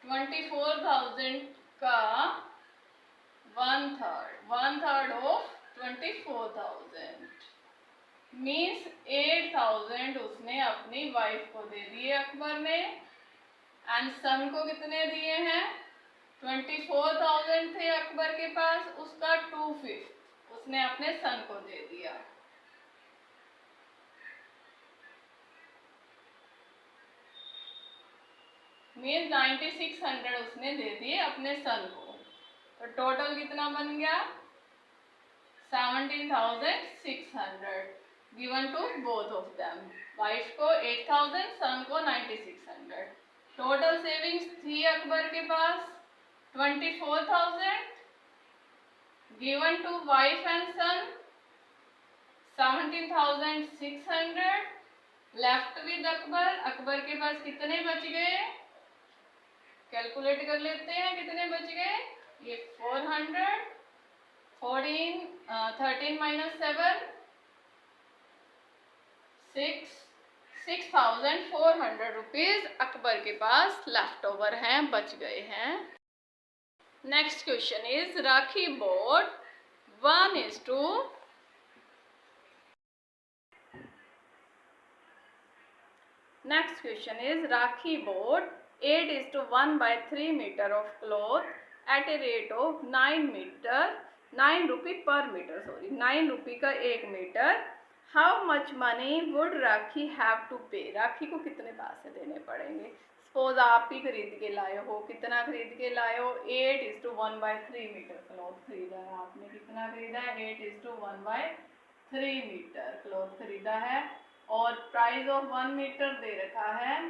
24,000 का 1/3 ऑफ 24,000 मीन्स 8,000 उसने अपनी वाइफ को दे दिए अकबर ने। एंड सन को कितने दिए हैं, 24,000 थे अकबर के पास, उसका 2/5 उसने अपने सन को दे दिया। मीन्स 9600 उसने दे दिए अपने सन को, तो टोटल कितना बन गया, 17,600 given to both of them, wife को 8,000, सन को 9600। टोटल सेविंग्स थी अकबर के पास 24,000 given to wife and son 17,600 left with Akbar. Akbar के पास कितने बच गए, कैलकुलेट कर लेते हैं कितने बच गए, ये 400 14 13 - 7 6,400 रुपीज अकबर के पास लेफ्ट ओवर हैं, बच गए हैं। Next question is Rakhi bought 1:2 next question is Rakhi bought 8:1/3 metre of cloth at a rate of 9 rupee per metre, 9 rupee का 1 metre. How much money would Rakhi have to pay, Rakhi को कितने पैसे देने पड़ेंगे। सपोज आप ही खरीद के लाए हो, कितना खरीद के लाए हो, 8:1/3 मीटर क्लॉथ खरीदा है आपने, कितना खरीदा है, 8:1/3 मीटर क्लॉथ खरीदा है, और प्राइस ऑफ 1 मीटर दे रखा है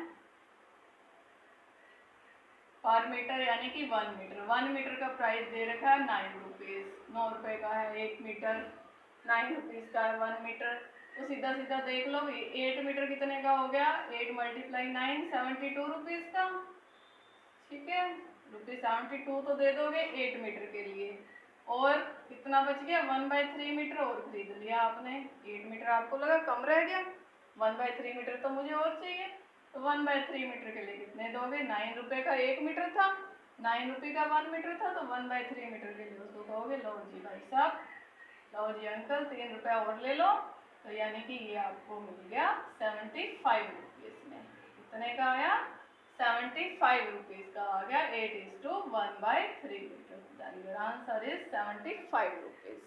पर मीटर, यानी कि 1 मीटर का प्राइस दे रखा है 9 रुपीज़, 9 रुपये का है 1 मीटर, 9 रुपीज़ का है 1 मीटर। तो सीधा सीधा देख लो 8 मीटर कितने का हो गया, 8 × 9 72 रुपीज़ का, ठीक है, ₹72 तो दे दोगे 8 मीटर के लिए, और कितना बच गया, 1/3 मीटर और खरीद लिया आपने। 8 मीटर आपको लगा कम रह गया, 1/3 मीटर तो मुझे और चाहिए, तो 1/3 मीटर के लिए कितने दोगे, 9 रुपये का 1 मीटर था, 9 रुपये का 1 मीटर था, तो 1/3 मीटर के लिए उसको कहोगे लो जी भाई साहब, लो जी अंकल 3 रुपये और ले लो, तो यानी कि ये आपको मिल गया 75 रुपीज़ में। कितने का आया, 75 रुपीज़ का आ गया, 8:1/3 मीटर। Answer is 75 rupees.